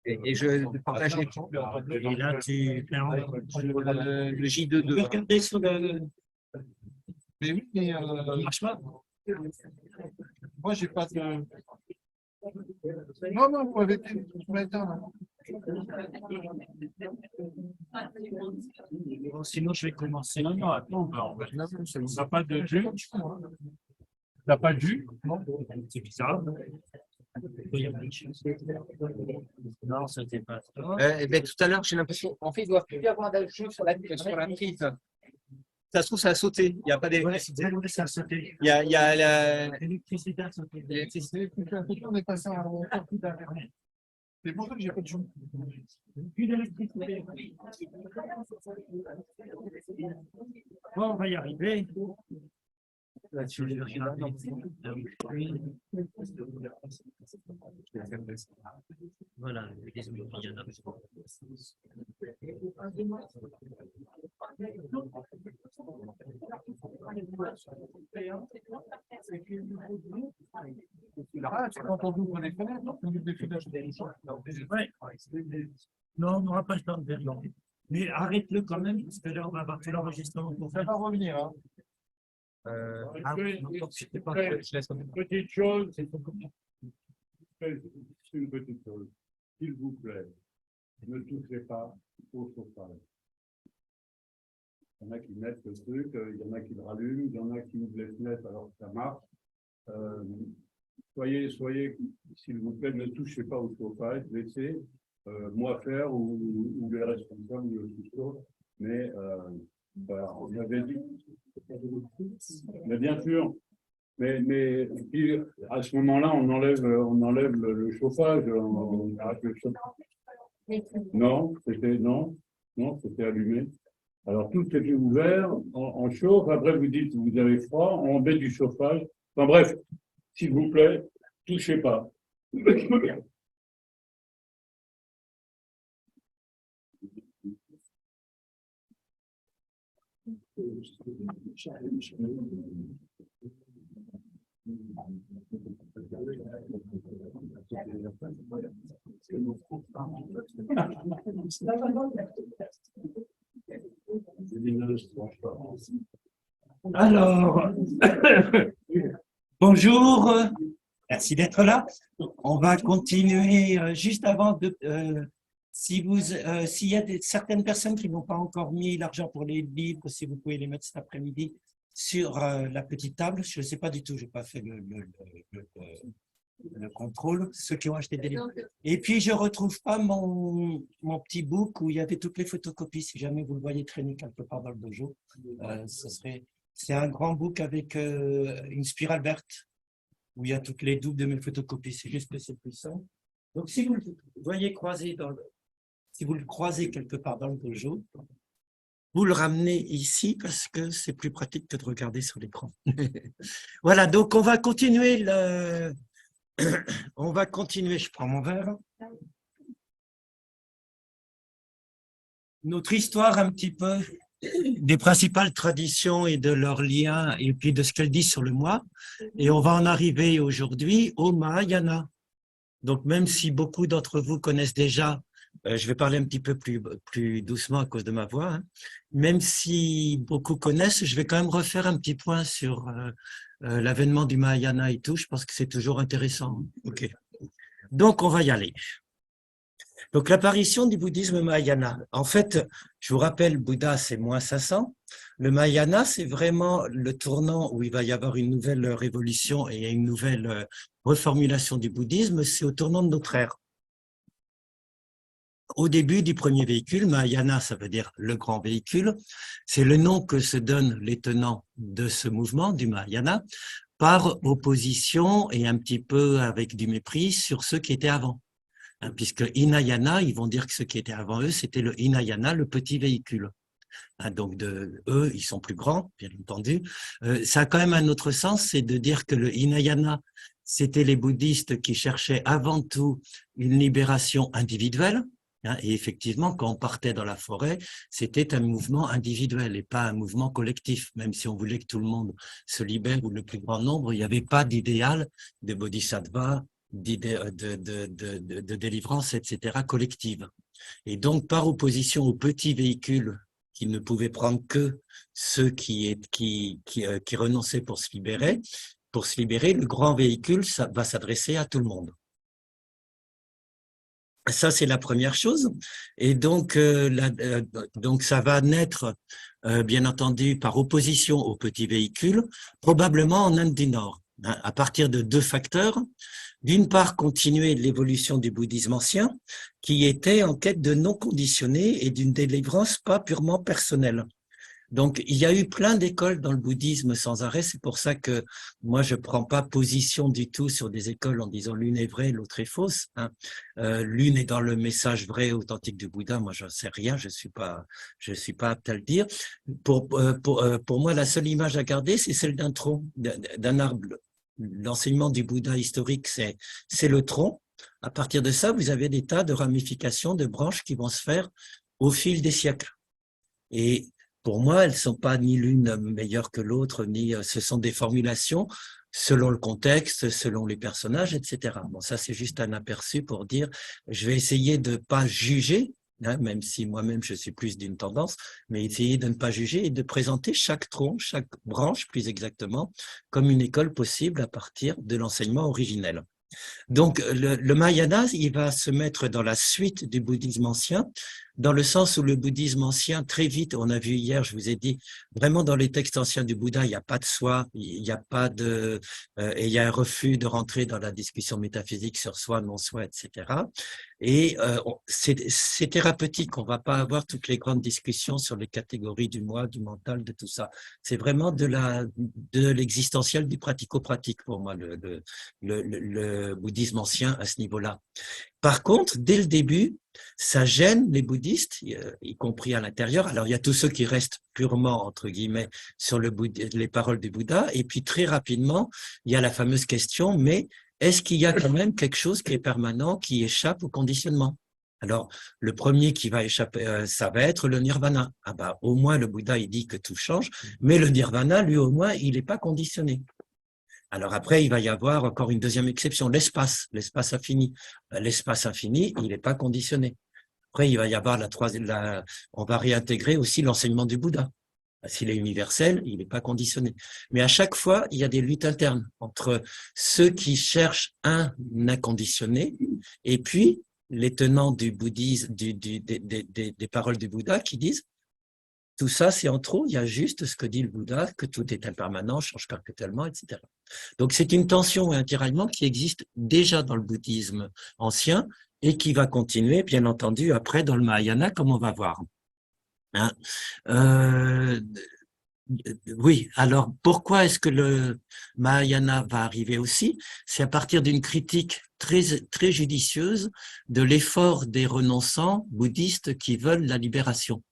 Et je partage l'écran. Et là, tu fais Le J2. Tu peux regarder sur le. Mais oui, mais Ça marche pas. moi, j'ai pas de. Non, non, vous m'avez dit ce matin. Bon, sinon, je vais commencer. Non, non, attends. On n'a pas de jus. T'as pas de jus? C'est bizarre. Non, ça n'était pas ça. Ben, tout à l'heure, j'ai l'impression. En fait, il doit plus y avoir d'ajout sur la prise. Ça se trouve, ça a sauté. Il n'y a pas des. Ouais, ça a sauté. Il y a la. L'électricité a sauté. On est passé à. C'est pour ça que j'ai pas de jour. Plus d'électricité. Bon, on va y arriver. Là-dessus, je vais regarder. Voilà, les Mayana. Ah, c'est quand on ouvre les fenêtres, on ouvre les fenêtres. Ouais. Non, on n'aura pas le temps de vérifier. Mais arrête-le quand même, parce que là, on va avoir tout l'enregistrement pour Ça faire. va revenir. Hein. Petite chose, c'est une petite chose. S'il vous plaît, ne touchez pas au chauffage. Il y en a qui mettent le truc, il y en a qui le rallument, il y en a qui ouvrent les fenêtres alors que ça marche. Soyez, s'il vous plaît, ne touchez pas au chauffage, laissez moi faire ou les responsables ou le tuteur. Mais voilà, on avait dit. Mais bien sûr. Mais puis, à ce moment-là, on enlève le chauffage, on arrête le chauffage. Non, c'était allumé. Alors tout était ouvert, on chauffe, après vous dites vous avez froid, on met du chauffage. Enfin bref, s'il vous plaît, touchez pas. Alors, bonjour, merci d'être là. On va continuer juste avant de. S'il y a certaines personnes qui n'ont pas encore mis l'argent pour les livres, si vous pouvez les mettre cet après-midi sur la petite table. Je ne sais pas du tout, je n'ai pas fait le contrôle, ceux qui ont acheté des livres. Et puis, je ne retrouve pas mon petit book où il y avait toutes les photocopies. Si jamais vous le voyez traîner quelque part dans le dojo, c'est un grand book avec une spirale verte où il y a toutes les doubles de mes photocopies. C'est juste que c'est plus simple. Donc, si vous le voyez si vous le croisez quelque part dans le dojo, vous le ramenez ici parce que c'est plus pratique que de regarder sur l'écran. Voilà, donc on va continuer on va continuer, je prends mon verre. Notre histoire un petit peu des principales traditions et de leurs liens et puis de ce qu'elles disent sur le moi. Et on va en arriver aujourd'hui au Mahayana. Donc même si beaucoup d'entre vous connaissent déjà, je vais parler un petit peu plus doucement à cause de ma voix, hein. Même si beaucoup connaissent, je vais quand même refaire un petit point sur l'avènement du Mahayana et tout. Je pense que c'est toujours intéressant. Ok. Donc, on va y aller. Donc, l'apparition du bouddhisme Mahayana. En fait, je vous rappelle, Bouddha, c'est moins 500. Le Mahayana, c'est vraiment le tournant où il va y avoir une nouvelle révolution et une nouvelle reformulation du bouddhisme. C'est au tournant de notre ère. Au début du premier véhicule, Mahayana, ça veut dire le grand véhicule, c'est le nom que se donnent les tenants de ce mouvement du Mahayana par opposition et un petit peu avec du mépris sur ceux qui étaient avant. Puisque Hinayana, ils vont dire que ceux qui étaient avant eux, c'était le Hinayana, le petit véhicule. Donc, eux, ils sont plus grands, bien entendu. Ça a quand même un autre sens, c'est de dire que le Hinayana, c'était les bouddhistes qui cherchaient avant tout une libération individuelle. Et effectivement, quand on partait dans la forêt, c'était un mouvement individuel et pas un mouvement collectif. Même si on voulait que tout le monde se libère ou le plus grand nombre, il n'y avait pas d'idéal de bodhisattva de délivrance, etc., collective. Et donc, par opposition aux petits véhicules qui ne pouvaient prendre que ceux qui renonçaient pour se libérer, le grand véhicule, ça va s'adresser à tout le monde. Ça, c'est la première chose. Et donc, donc ça va naître, bien entendu, par opposition aux petits véhicules, probablement en Inde du Nord, hein, à partir de deux facteurs. D'une part, continuer l'évolution du bouddhisme ancien, qui était en quête de non conditionné et d'une délivrance pas purement personnelle. Donc, il y a eu plein d'écoles dans le bouddhisme sans arrêt. C'est pour ça que moi, je prends pas position du tout sur des écoles en disant l'une est vraie, l'autre est fausse, hein. L'une est dans le message vrai, authentique du Bouddha. Moi, je ne sais rien. Je suis pas apte à le dire. Pour moi, la seule image à garder, c'est celle d'un tronc, d'un arbre. L'enseignement du Bouddha historique, c'est le tronc. À partir de ça, vous avez des tas de ramifications, de branches qui vont se faire au fil des siècles. Et pour moi, elles ne sont pas ni l'une meilleure que l'autre, ni ce sont des formulations selon le contexte, selon les personnages, etc. Bon, ça, c'est juste un aperçu pour dire, je vais essayer de ne pas juger, hein, même si moi-même, je suis plus d'une tendance, mais essayer de ne pas juger et de présenter chaque tronc, chaque branche, plus exactement, comme une école possible à partir de l'enseignement originel. Donc, le Mahayana, il va se mettre dans la suite du bouddhisme ancien, dans le sens où le bouddhisme ancien, très vite, on a vu hier, je vous ai dit, vraiment dans les textes anciens du Bouddha, il n'y a pas de soi, il n'y a pas de, et il y a un refus de rentrer dans la discussion métaphysique sur soi, non-soi, etc. Et c'est thérapeutique, on ne va pas avoir toutes les grandes discussions sur les catégories du moi, du mental, de tout ça. C'est vraiment de l'existentiel, du pratico-pratique pour moi, le bouddhisme ancien à ce niveau-là. Par contre, dès le début, ça gêne les bouddhistes, y compris à l'intérieur. Alors, il y a tous ceux qui restent purement, entre guillemets, sur les paroles du Bouddha. Et puis, très rapidement, il y a la fameuse question, mais est-ce qu'il y a quand même quelque chose qui est permanent, qui échappe au conditionnement? Alors, le premier qui va échapper, ça va être le nirvana. Ah bah, au moins, le Bouddha, il dit que tout change, mais le nirvana, lui, au moins, il n'est pas conditionné. Alors après, il va y avoir encore une deuxième exception, l'espace infini. L'espace infini, il n'est pas conditionné. Après, il va y avoir on va réintégrer aussi l'enseignement du Bouddha. S'il est universel, il n'est pas conditionné. Mais à chaque fois, il y a des luttes internes entre ceux qui cherchent un inconditionné et puis les tenants du bouddhisme, des paroles du Bouddha qui disent tout ça, c'est en trop, il y a juste ce que dit le Bouddha, que tout est impermanent, change perpétuellement, etc. Donc, c'est une tension et un tiraillement qui existe déjà dans le bouddhisme ancien et qui va continuer, bien entendu, après dans le Mahayana, comme on va voir. Hein, oui, alors pourquoi est-ce que le Mahayana va arriver aussi? C'est à partir d'une critique très judicieuse de l'effort des renonçants bouddhistes qui veulent la libération.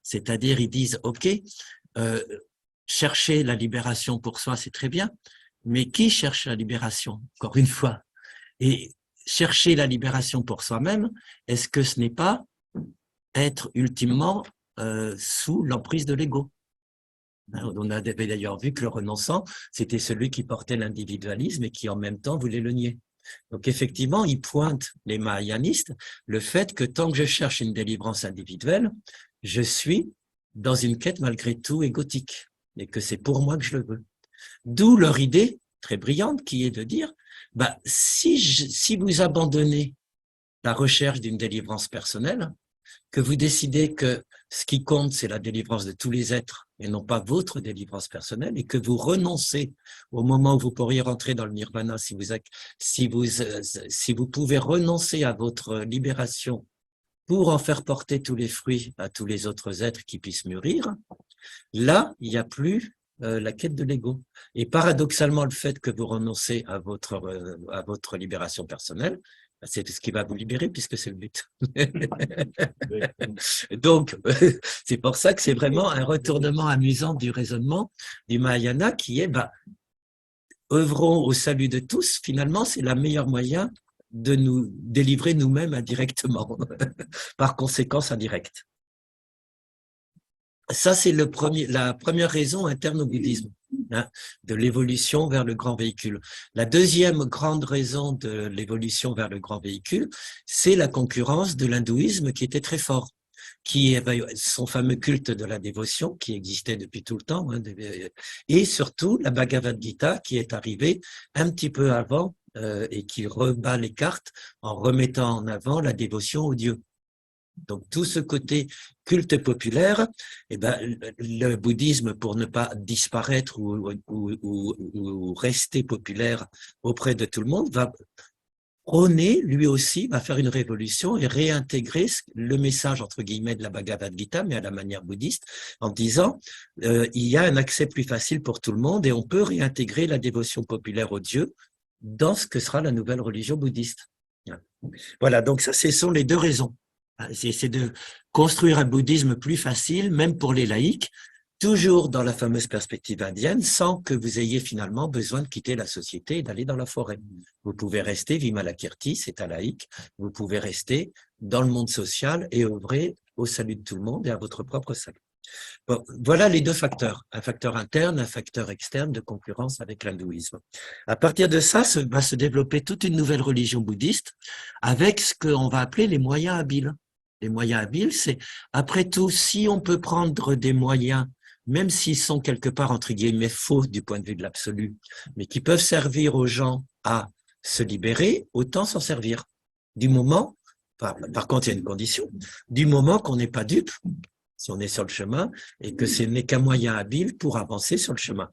C'est-à-dire, ils disent, OK, chercher la libération pour soi, c'est très bien, mais qui cherche la libération, encore une fois? Et chercher la libération pour soi-même, est-ce que ce n'est pas être ultimement sous l'emprise de l'ego? On avait d'ailleurs vu que le renonçant, c'était celui qui portait l'individualisme et qui en même temps voulait le nier. Donc effectivement, ils pointent, les mahayanistes, le fait que tant que je cherche une délivrance individuelle, je suis dans une quête malgré tout égotique et que c'est pour moi que je le veux. D'où leur idée très brillante qui est de dire, bah, si vous abandonnez la recherche d'une délivrance personnelle, que vous décidez que ce qui compte, c'est la délivrance de tous les êtres et non pas votre délivrance personnelle, et que vous renoncez au moment où vous pourriez rentrer dans le nirvana, si vous pouvez renoncer à votre libération pour en faire porter tous les fruits à tous les autres êtres qui puissent mûrir, là, il n'y a plus la quête de l'ego. Et paradoxalement, le fait que vous renoncez à votre libération personnelle, c'est ce qui va vous libérer puisque c'est le but. Donc, c'est pour ça que c'est vraiment un retournement amusant du raisonnement du Mahayana qui est, œuvrons au salut de tous, finalement, c'est le meilleur moyen de nous délivrer nous-mêmes indirectement, par conséquence indirecte. Ça, c'est la première raison interne au bouddhisme. hein, de l'évolution vers le grand véhicule. La deuxième grande raison de l'évolution vers le grand véhicule, c'est la concurrence de l'hindouisme qui était très fort, qui avait son fameux culte de la dévotion qui existait depuis tout le temps, hein, et surtout la Bhagavad Gita qui est arrivée un petit peu avant et qui rebat les cartes en remettant en avant la dévotion au Dieu. Donc tout ce côté culte populaire, eh ben, le bouddhisme, pour ne pas disparaître ou rester populaire auprès de tout le monde, va prôner, lui aussi, va faire une révolution et réintégrer le message, entre guillemets, de la Bhagavad Gita, mais à la manière bouddhiste, en disant il y a un accès plus facile pour tout le monde et on peut réintégrer la dévotion populaire au Dieu dans ce que sera la nouvelle religion bouddhiste. Voilà, donc ça, ce sont les deux raisons. C'est de construire un bouddhisme plus facile, même pour les laïcs, toujours dans la fameuse perspective indienne, sans que vous ayez finalement besoin de quitter la société et d'aller dans la forêt. Vous pouvez rester, Vimalakirti, c'est un laïc, vous pouvez rester dans le monde social et œuvrer au salut de tout le monde et à votre propre salut. Bon, voilà les deux facteurs, un facteur interne, un facteur externe de concurrence avec l'hindouisme. À partir de ça, va se développer toute une nouvelle religion bouddhiste avec ce qu'on va appeler les moyens habiles. Les moyens habiles, c'est, après tout, si on peut prendre des moyens, même s'ils sont quelque part, entre guillemets, faux du point de vue de l'absolu, mais qui peuvent servir aux gens à se libérer, autant s'en servir. Du moment, par contre, il y a une condition, du moment qu'on n'est pas dupe, si on est sur le chemin, et que ce n'est qu'un moyen habile pour avancer sur le chemin.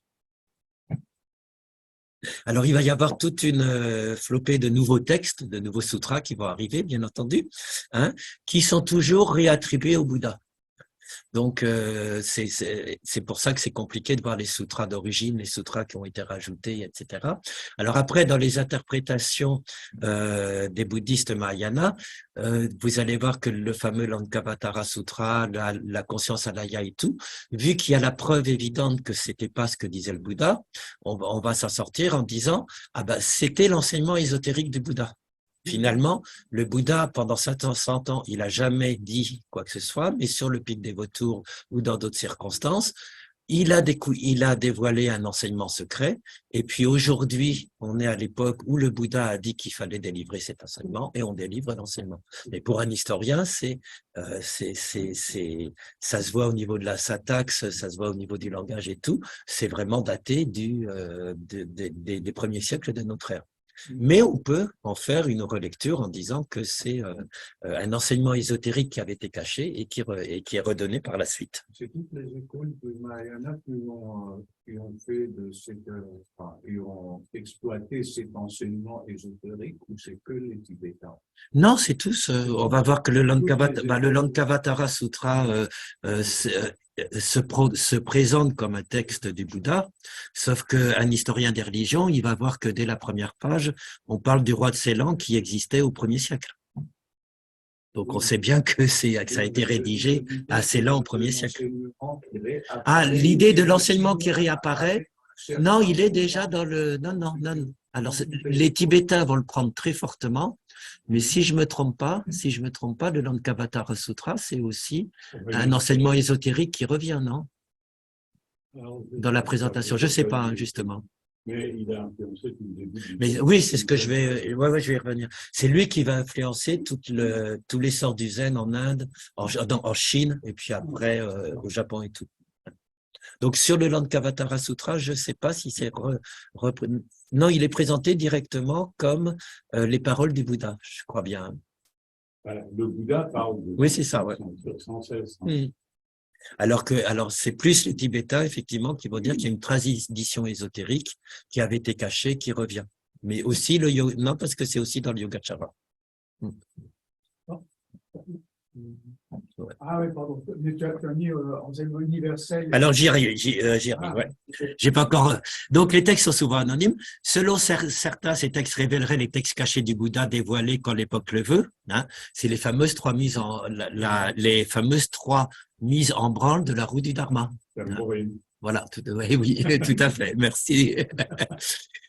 Alors, il va y avoir toute une flopée de nouveaux textes, de nouveaux sutras qui vont arriver, bien entendu, hein, qui sont toujours réattribués au Bouddha. Donc, c'est pour ça que c'est compliqué de voir les sutras d'origine, les sutras qui ont été rajoutés, etc. Alors après, dans les interprétations des bouddhistes Mahayana, vous allez voir que le fameux Lankavatara Sutra, la conscience alaya et tout, vu qu'il y a la preuve évidente que c'était pas ce que disait le Bouddha, on va s'en sortir en disant ah ben c'était l'enseignement ésotérique du Bouddha. Finalement, le Bouddha, pendant 700 ans, il a jamais dit quoi que ce soit, mais sur le pic des vautours ou dans d'autres circonstances, il a dévoilé un enseignement secret. Et puis aujourd'hui, on est à l'époque où le Bouddha a dit qu'il fallait délivrer cet enseignement et on délivre l'enseignement. Mais pour un historien, ça se voit au niveau de la syntaxe, ça se voit au niveau du langage et tout. C'est vraiment daté des premiers siècles de notre ère. Mais on peut en faire une relecture en disant que c'est un enseignement ésotérique qui avait été caché et qui est redonné par la suite. C'est toutes les écoles de Mahayana qui ont fait qui ont exploité cet enseignement ésotérique ou c'est que les Tibétains? Non, c'est tous. On va voir que le Lankavatara Sutra se présente comme un texte du Bouddha, sauf qu'un historien des religions, il va voir que dès la première page, on parle du roi de Ceylan qui existait au 1er siècle. Donc on sait bien que ça a été rédigé à Ceylan au 1er siècle. Ah, l'idée de l'enseignement qui réapparaît, non, il est déjà dans le... Non. Alors, les Tibétains vont le prendre très fortement, mais si je me trompe pas, le Lankavatara Sutra, c'est aussi un enseignement ésotérique qui revient, non? Dans la présentation, je sais pas, hein, justement. Mais il a influencé tout le début. Mais oui, c'est ce que je vais y revenir. C'est lui qui va influencer tous les sorts du zen en Inde, en Chine, et puis après au Japon et tout. Donc, sur le Lankavatara Sutra, je ne sais pas si c'est non, il est présenté directement comme les paroles du Bouddha, je crois bien. Voilà, le Bouddha parle de... Oui, c'est ça, ouais. Sans cesse. Alors c'est plus les Tibétains, effectivement, qui vont dire qu'il y a une tradition ésotérique qui avait été cachée, qui revient. Mais aussi le yoga, non, parce que c'est aussi dans le Yogacara. Ouais. Ah oui, pardon. Mais tu as mis enseignement universel. Alors j'y arrive, ouais. J'ai pas encore. Donc les textes sont souvent anonymes. Selon certains, ces textes révéleraient les textes cachés du Bouddha dévoilés quand l'époque le veut. Hein. C'est les fameuses trois mises en branle de la roue du Dharma. Voilà, oui, oui, tout à fait, merci.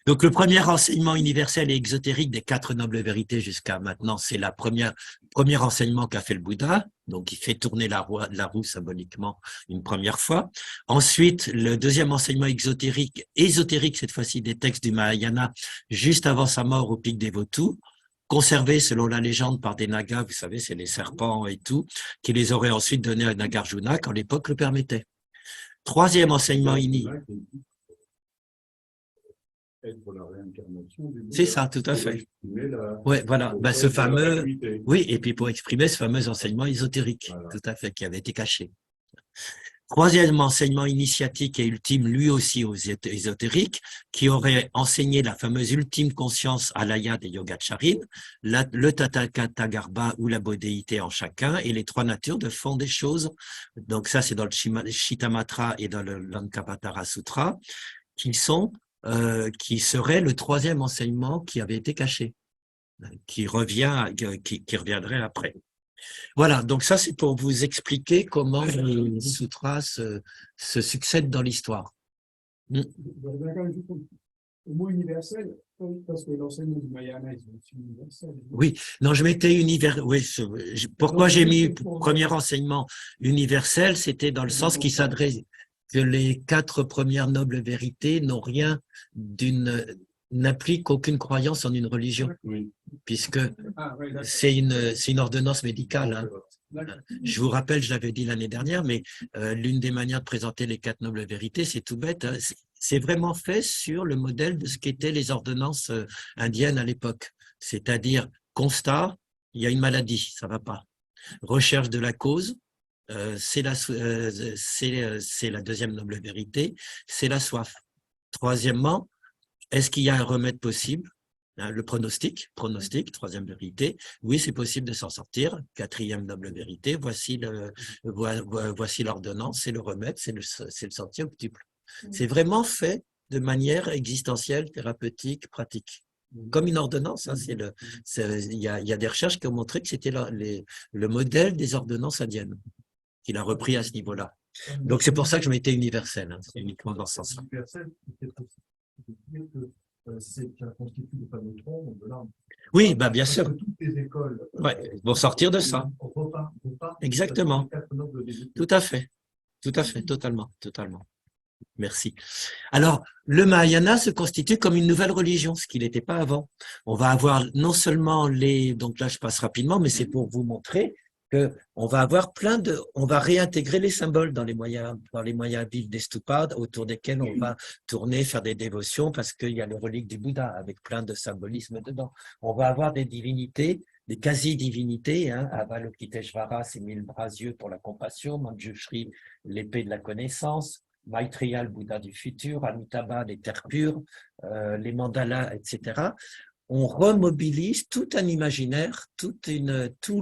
Donc, le premier enseignement universel et exotérique des 4 nobles vérités jusqu'à maintenant, c'est premier enseignement qu'a fait le Bouddha. Donc, il fait tourner la roue symboliquement une première fois. Ensuite, le deuxième enseignement ésotérique cette fois-ci des textes du Mahayana, juste avant sa mort au pic des Vautoux, conservé selon la légende par des Nagas, vous savez, c'est les serpents et tout, qui les auraient ensuite donnés à Nagarjuna quand l'époque le permettait. Troisième enseignement c'est ça, tout à fait. Ouais, voilà, ben, ce fameux, oui, et puis pour exprimer ce fameux enseignement ésotérique, Voilà. tout à fait, qui avait été caché. Troisième enseignement initiatique et ultime, lui aussi aux ésotériques, qui aurait enseigné la fameuse ultime conscience alaya des Yogacharin, le Tathagata ou la bodhéité en chacun, et les 3 natures de fond des choses. Donc ça, c'est dans le Shittamatra et dans le Lankavatara Sutra, qui serait le 3e enseignement qui avait été caché, qui reviendrait après. Voilà, donc ça c'est pour vous expliquer comment les sutras se succèdent dans l'histoire. Au mot universel, parce que l'enseignement du Mahayana est aussi universel. Oui, non, je mettais pourquoi j'ai mis premier enseignement universel, c'était dans le sens qui s'adresse que les 4 premières nobles vérités n'impliquent aucune croyance en une religion, Oui. puisque Ah, ouais, d'accord. c'est une ordonnance médicale. Hein. Je vous rappelle, je l'avais dit l'année dernière, mais l'une des manières de présenter les 4 nobles vérités, c'est tout bête, hein, c'est vraiment fait sur le modèle de ce qu'étaient les ordonnances indiennes à l'époque. C'est-à-dire, constat, il y a une maladie, ça va pas. Recherche de la cause, c'est la 2e noble vérité, c'est la soif. Troisièmement, est-ce qu'il y a un remède possible? Le pronostic, 3e vérité. Oui, c'est possible de s'en sortir. 4e noble vérité. Voici l'ordonnance, c'est le remède, c'est le sentier octuple. C'est vraiment fait de manière existentielle, thérapeutique, pratique. Comme une ordonnance. Hein, il y a des recherches qui ont montré que c'était le modèle des ordonnances indiennes qu'il a repris à ce niveau-là. Donc, c'est pour ça que je mettais universel, hein, uniquement dans ce sens-là. C'est un constitut de fameux tronc de l'arbre. Oui, bah bien sûr. Toutes les écoles vont sortir de ça. Repartent Exactement. Tout à fait. Tout à fait, totalement. Merci. Alors, le Mahayana se constitue comme une nouvelle religion, ce qu'il n'était pas avant. On va avoir non seulement donc là je passe rapidement, mais c'est pour vous montrer on va avoir on va réintégrer les symboles dans les moyens habiles des stupas autour desquels on va tourner, faire des dévotions parce qu'il y a le relique du Bouddha avec plein de symbolisme dedans. On va avoir des divinités, des quasi-divinités, hein, Avalokiteshvara, ses 1000 bras yeux pour la compassion, Manjushri, l'épée de la connaissance, Maitreya, le Bouddha du futur, Amitabha, les terres pures, les mandalas, etc. On remobilise tout un imaginaire, tous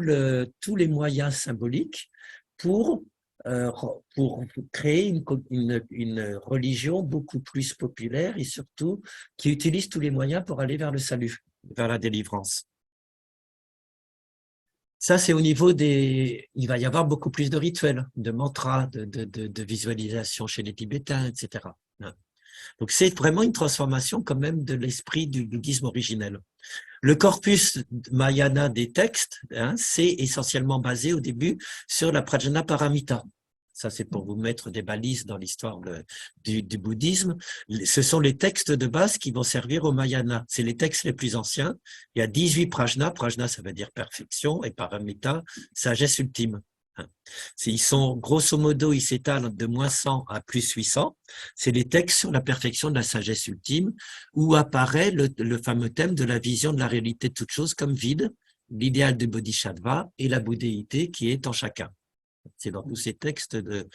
les moyens symboliques pour créer une religion beaucoup plus populaire et surtout qui utilise tous les moyens pour aller vers le salut, vers la délivrance. Ça, c'est au niveau il va y avoir beaucoup plus de rituels, de mantras, de visualisation chez les Tibétains, etc. Donc, c'est vraiment une transformation quand même de l'esprit du bouddhisme originel. Le corpus Mahayana des textes, hein, c'est essentiellement basé au début sur la Prajna Paramita. Ça, c'est pour vous mettre des balises dans l'histoire du bouddhisme. Ce sont les textes de base qui vont servir au Mahayana. C'est les textes les plus anciens. Il y a 18 Prajna. Prajna, ça veut dire perfection, et Paramita, sagesse ultime. Ils sont, grosso modo, ils s'étalent de -100 à +800. C'est les textes sur la perfection de la sagesse ultime où apparaît le fameux thème de la vision de la réalité de toute chose comme vide, l'idéal du bodhisattva et la bouddhéité qui est en chacun. C'est dans tous ces textes de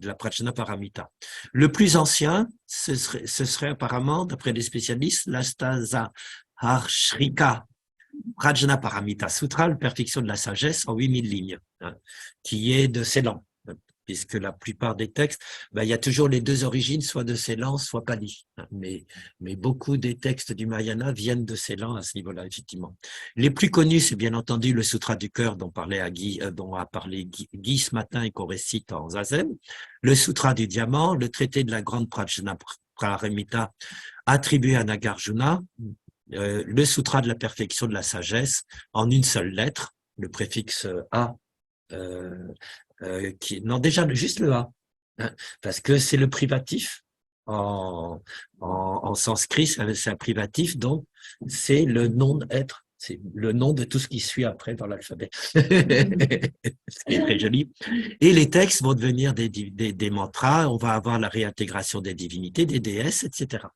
la Prajna Paramita. Le plus ancien, ce serait apparemment, d'après les spécialistes, l'Astasa Harshrika Prajna Paramita Sutra, la perfection de la sagesse en 8000 lignes, hein, qui est de Ceylan. puisque la plupart des textes, il y a toujours les deux origines, soit de Ceylan, soit Pali. Mais beaucoup des textes du Mahayana viennent de Ceylan à ce niveau-là, effectivement. Les plus connus, c'est bien entendu le Sutra du cœur dont a parlé Guy ce matin et qu'on récite en Zazen, le Sutra du diamant, le traité de la grande Prajnaparamita attribué à Nagarjuna, le Sutra de la perfection de la sagesse en une seule lettre, le préfixe A, non, déjà juste le A, hein, parce que c'est le privatif en sanskrit, c'est un privatif, donc c'est le nom d'être, c'est le nom de tout ce qui suit après dans l'alphabet. C'est très joli. Et les textes vont devenir des mantras, on va avoir la réintégration des divinités, des déesses, etc.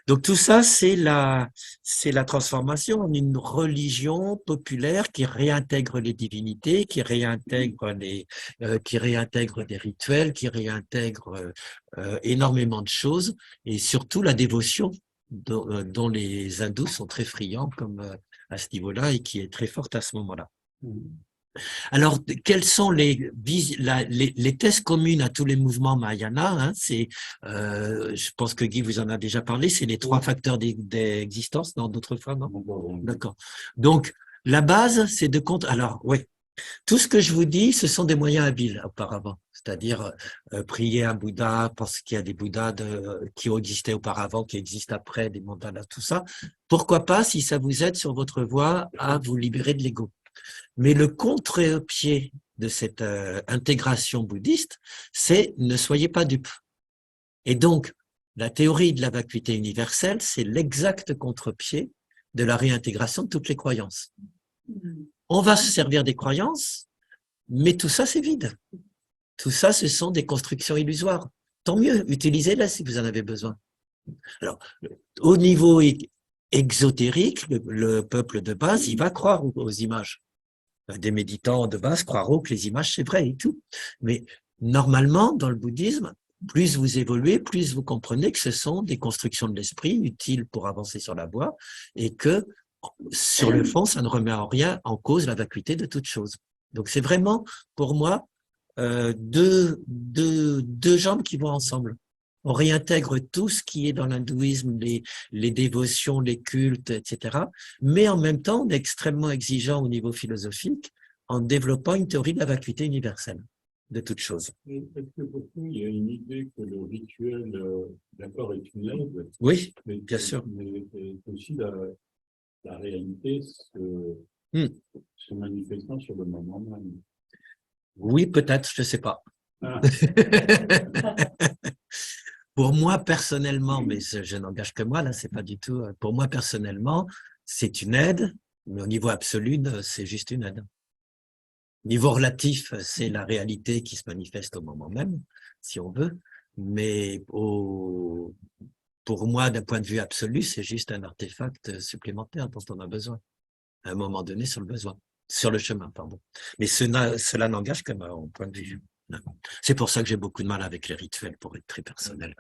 Donc tout ça, c'est la transformation en une religion populaire qui réintègre les divinités, qui réintègre des rituels, qui réintègre énormément de choses, et surtout la dévotion dont les hindous sont très friands comme à ce niveau-là et qui est très forte à ce moment-là. Alors, quels sont les thèses communes à tous les mouvements Mahayana, hein, je pense que Guy vous en a déjà parlé, c'est les trois facteurs d'existence, dans d'autres fois, non? D'accord. Donc, la base, c'est alors, ouais, tout ce que je vous dis, ce sont des moyens habiles auparavant, c'est-à-dire prier un Bouddha parce qu'il y a des Bouddhas qui ont existé auparavant, qui existent après, des mandalas, tout ça. Pourquoi pas si ça vous aide sur votre voie à vous libérer de l'ego? Mais le contre-pied de cette intégration bouddhiste, c'est ne soyez pas dupes. Et donc, la théorie de la vacuité universelle, c'est l'exact contre-pied de la réintégration de toutes les croyances. On va se servir des croyances, mais tout ça, c'est vide. Tout ça, ce sont des constructions illusoires. Tant mieux, utilisez-les si vous en avez besoin. Alors, au niveau exotérique, le peuple de base, il va croire aux images. Des méditants de base croiront que les images, c'est vrai et tout. Mais normalement, dans le bouddhisme, plus vous évoluez, plus vous comprenez que ce sont des constructions de l'esprit utiles pour avancer sur la voie et que, sur le fond, ça ne remet en rien en cause la vacuité de toute chose. Donc, c'est vraiment, pour moi, deux jambes qui vont ensemble. On réintègre tout ce qui est dans l'hindouisme, les dévotions, les cultes, etc. Mais en même temps, on est extrêmement exigeant au niveau philosophique en développant une théorie de la vacuité universelle de toute chose. Est-ce que pour vous, il y a une idée que le rituel, d'accord, est une aide? Oui, bien sûr. Mais aussi la réalité se manifestant sur le moment même. Oui, peut-être, je ne sais pas. Ah. Pour moi, personnellement, mais je n'engage que moi, là, c'est pas du tout. Pour moi, personnellement, c'est une aide, mais au niveau absolu, c'est juste une aide. Niveau relatif, c'est la réalité qui se manifeste au moment même, si on veut. Mais pour moi, d'un point de vue absolu, c'est juste un artefact supplémentaire dont on a besoin. À un moment donné, sur le chemin, pardon. Mais cela n'engage que mon point de vue. C'est pour ça que j'ai beaucoup de mal avec les rituels, pour être très personnel.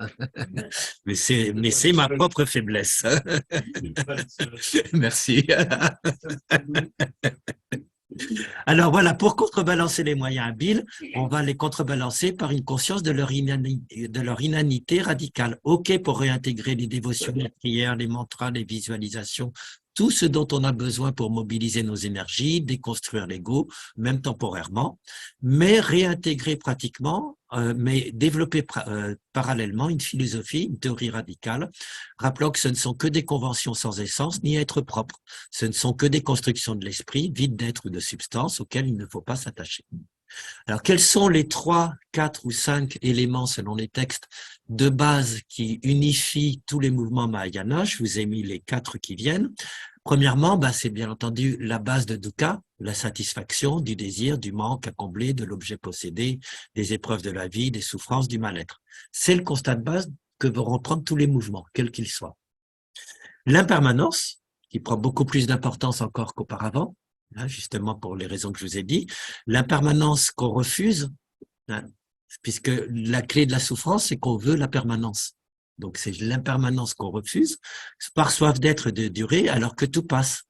Mais c'est ma propre faiblesse. Merci. Alors voilà, pour contrebalancer les moyens habiles, on va les contrebalancer par une conscience de leur inanité radicale. OK pour réintégrer les dévotions, les prières, les mantras, les visualisations, tout ce dont on a besoin pour mobiliser nos énergies, déconstruire l'ego, même temporairement, mais réintégrer pratiquement, mais développer parallèlement une philosophie, une théorie radicale, rappelant que ce ne sont que des conventions sans essence ni être propre. Ce ne sont que des constructions de l'esprit, vides d'être ou de substance, auxquelles il ne faut pas s'attacher. Alors, quels sont les 3, 4 ou 5 éléments, selon les textes, de base qui unifient tous les mouvements Mahayana? Je vous ai mis les 4 qui viennent. Premièrement, c'est bien entendu la base de dukkha, la satisfaction, du désir, du manque à combler, de l'objet possédé, des épreuves de la vie, des souffrances, du mal-être. C'est le constat de base que vont reprendre tous les mouvements, quels qu'ils soient. L'impermanence, qui prend beaucoup plus d'importance encore qu'auparavant, justement pour les raisons que je vous ai dit, l'impermanence qu'on refuse, puisque la clé de la souffrance, c'est qu'on veut la permanence. Donc c'est l'impermanence qu'on refuse, par soif d'être de durée, alors que tout passe.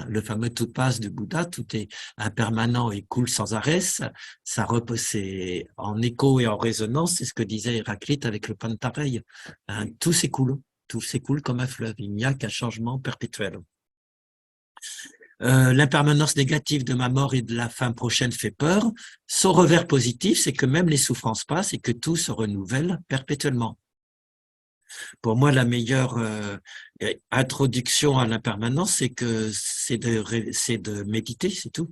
Le fameux tout passe du Bouddha, tout est impermanent et coule sans arrêt, ça repose, c'est en écho et en résonance, c'est ce que disait Héraclite avec le Pantarei. Tout s'écoule comme un fleuve, il n'y a qu'un changement perpétuel. L'impermanence négative de ma mort et de la fin prochaine fait peur. Son revers positif, c'est que même les souffrances passent et que tout se renouvelle perpétuellement. Pour moi, la meilleure introduction à l'impermanence, c'est de méditer, c'est tout.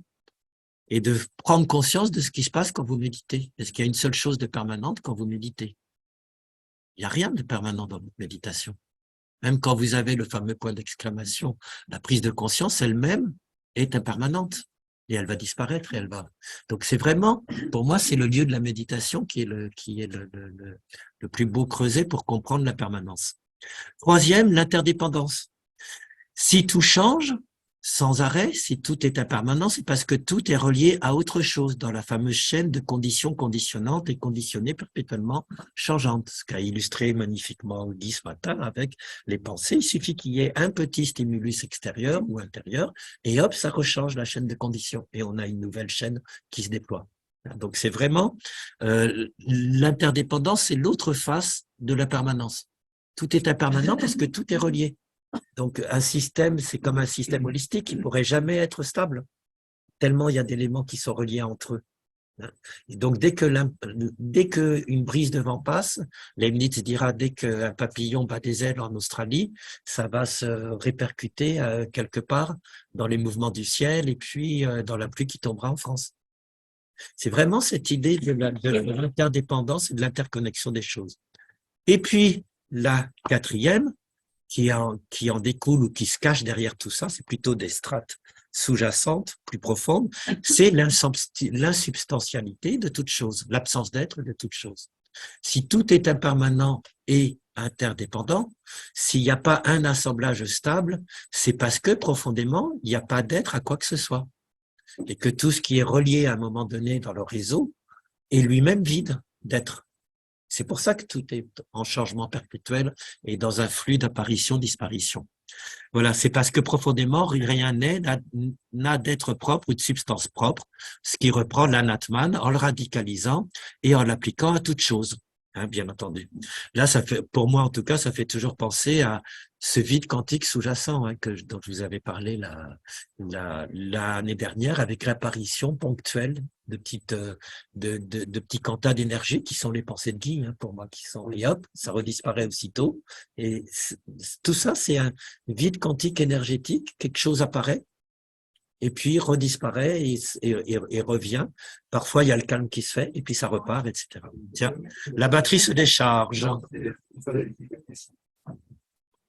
Et de prendre conscience de ce qui se passe quand vous méditez. Est-ce qu'il y a une seule chose de permanente quand vous méditez? Il n'y a rien de permanent dans votre méditation. Même quand vous avez le fameux point d'exclamation, la prise de conscience elle-même est impermanente. Et elle va disparaître et elle va. Donc c'est vraiment, pour moi, c'est le lieu de la méditation qui est le plus beau creuset pour comprendre la permanence. Troisième, l'interdépendance. Si tout change sans arrêt, si tout est impermanent, c'est parce que tout est relié à autre chose dans la fameuse chaîne de conditions conditionnantes et conditionnées perpétuellement changeantes. Ce qu'a illustré magnifiquement Guy ce matin avec les pensées. Il suffit qu'il y ait un petit stimulus extérieur ou intérieur et hop, ça rechange la chaîne de conditions et on a une nouvelle chaîne qui se déploie. Donc c'est vraiment l'interdépendance, c'est l'autre face de la permanence. Tout est impermanent parce que tout est relié. Donc, un système, c'est comme un système holistique, il ne pourrait jamais être stable, tellement il y a d'éléments qui sont reliés entre eux. Et donc, dès qu'une brise de vent passe, Leibniz dira, dès qu'un papillon bat des ailes en Australie, ça va se répercuter quelque part dans les mouvements du ciel et puis dans la pluie qui tombera en France. C'est vraiment cette idée de l'interdépendance et de l'interconnexion des choses. Et puis, la quatrième, qui en découle ou qui se cache derrière tout ça, c'est plutôt des strates sous-jacentes, plus profondes, c'est l'insubstantialité de toute chose, l'absence d'être de toute chose. Si tout est impermanent et interdépendant, s'il n'y a pas un assemblage stable, c'est parce que profondément, il n'y a pas d'être à quoi que ce soit. Et que tout ce qui est relié à un moment donné dans le réseau est lui-même vide d'être. C'est pour ça que tout est en changement perpétuel et dans un flux d'apparition-disparition. Voilà, c'est parce que profondément, rien n'est, n'a d'être propre ou de substance propre, ce qui reprend l'anatman en le radicalisant et en l'appliquant à toute chose, hein, bien entendu. Là, ça fait, pour moi en tout cas, ça fait toujours penser à ce vide quantique sous-jacent hein, dont je vous avais parlé l'année dernière avec l'apparition ponctuelle de petits quantas d'énergie qui sont les pensées de Guy, hein, pour moi, qui sont et hop, ça redisparaît aussitôt. Et tout ça, c'est un vide quantique énergétique, quelque chose apparaît et puis redisparaît et revient. Parfois, il y a le calme qui se fait et puis ça repart, etc. Tiens, la batterie se décharge.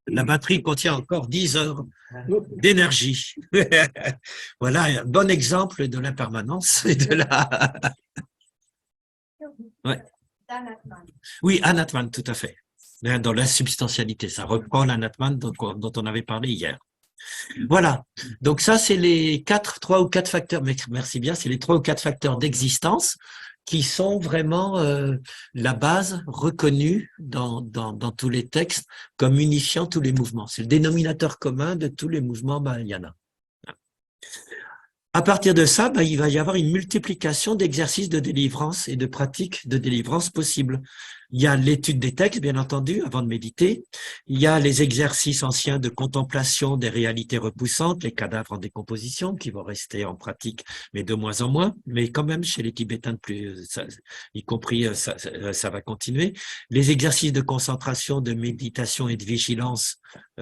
La batterie contient encore 10 heures d'énergie. Voilà un bon exemple de l'impermanence et de la... Ouais. Oui, Anatman, tout à fait. Dans l'insubstantialité, ça reprend l'Anatman dont on avait parlé hier. Voilà. Donc ça, c'est les 3 ou 4 facteurs, merci bien, c'est les 3 ou 4 facteurs d'existence qui sont vraiment la base reconnue dans tous les textes comme unifiant tous les mouvements. C'est le dénominateur commun de tous les mouvements Mahayana. À partir de ça, il va y avoir une multiplication d'exercices de délivrance et de pratiques de délivrance possibles. Il y a l'étude des textes, bien entendu, avant de méditer. Il y a les exercices anciens de contemplation des réalités repoussantes, les cadavres en décomposition, qui vont rester en pratique, mais de moins en moins. Mais quand même, chez les Tibétains, y compris, ça va continuer. Les exercices de concentration, de méditation et de vigilance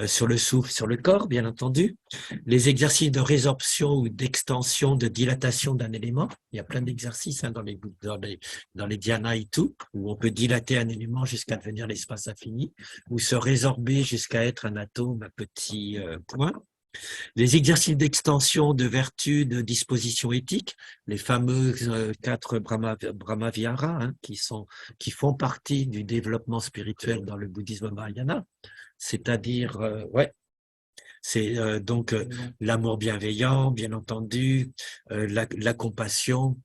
sur le souffle, sur le corps, bien entendu. Les exercices de résorption ou d'extension, de dilatation d'un élément. Il y a plein d'exercices hein, dans les dhyānas et tout, où on peut dilater un élément jusqu'à devenir l'espace infini, ou se résorber jusqu'à être un atome, un petit point. Les exercices d'extension de vertu, de disposition éthique, les fameux 4 Brahma-Viharas, hein, qui font partie du développement spirituel dans le bouddhisme Mahayana, c'est-à-dire, c'est donc l'amour bienveillant, bien entendu, la compassion,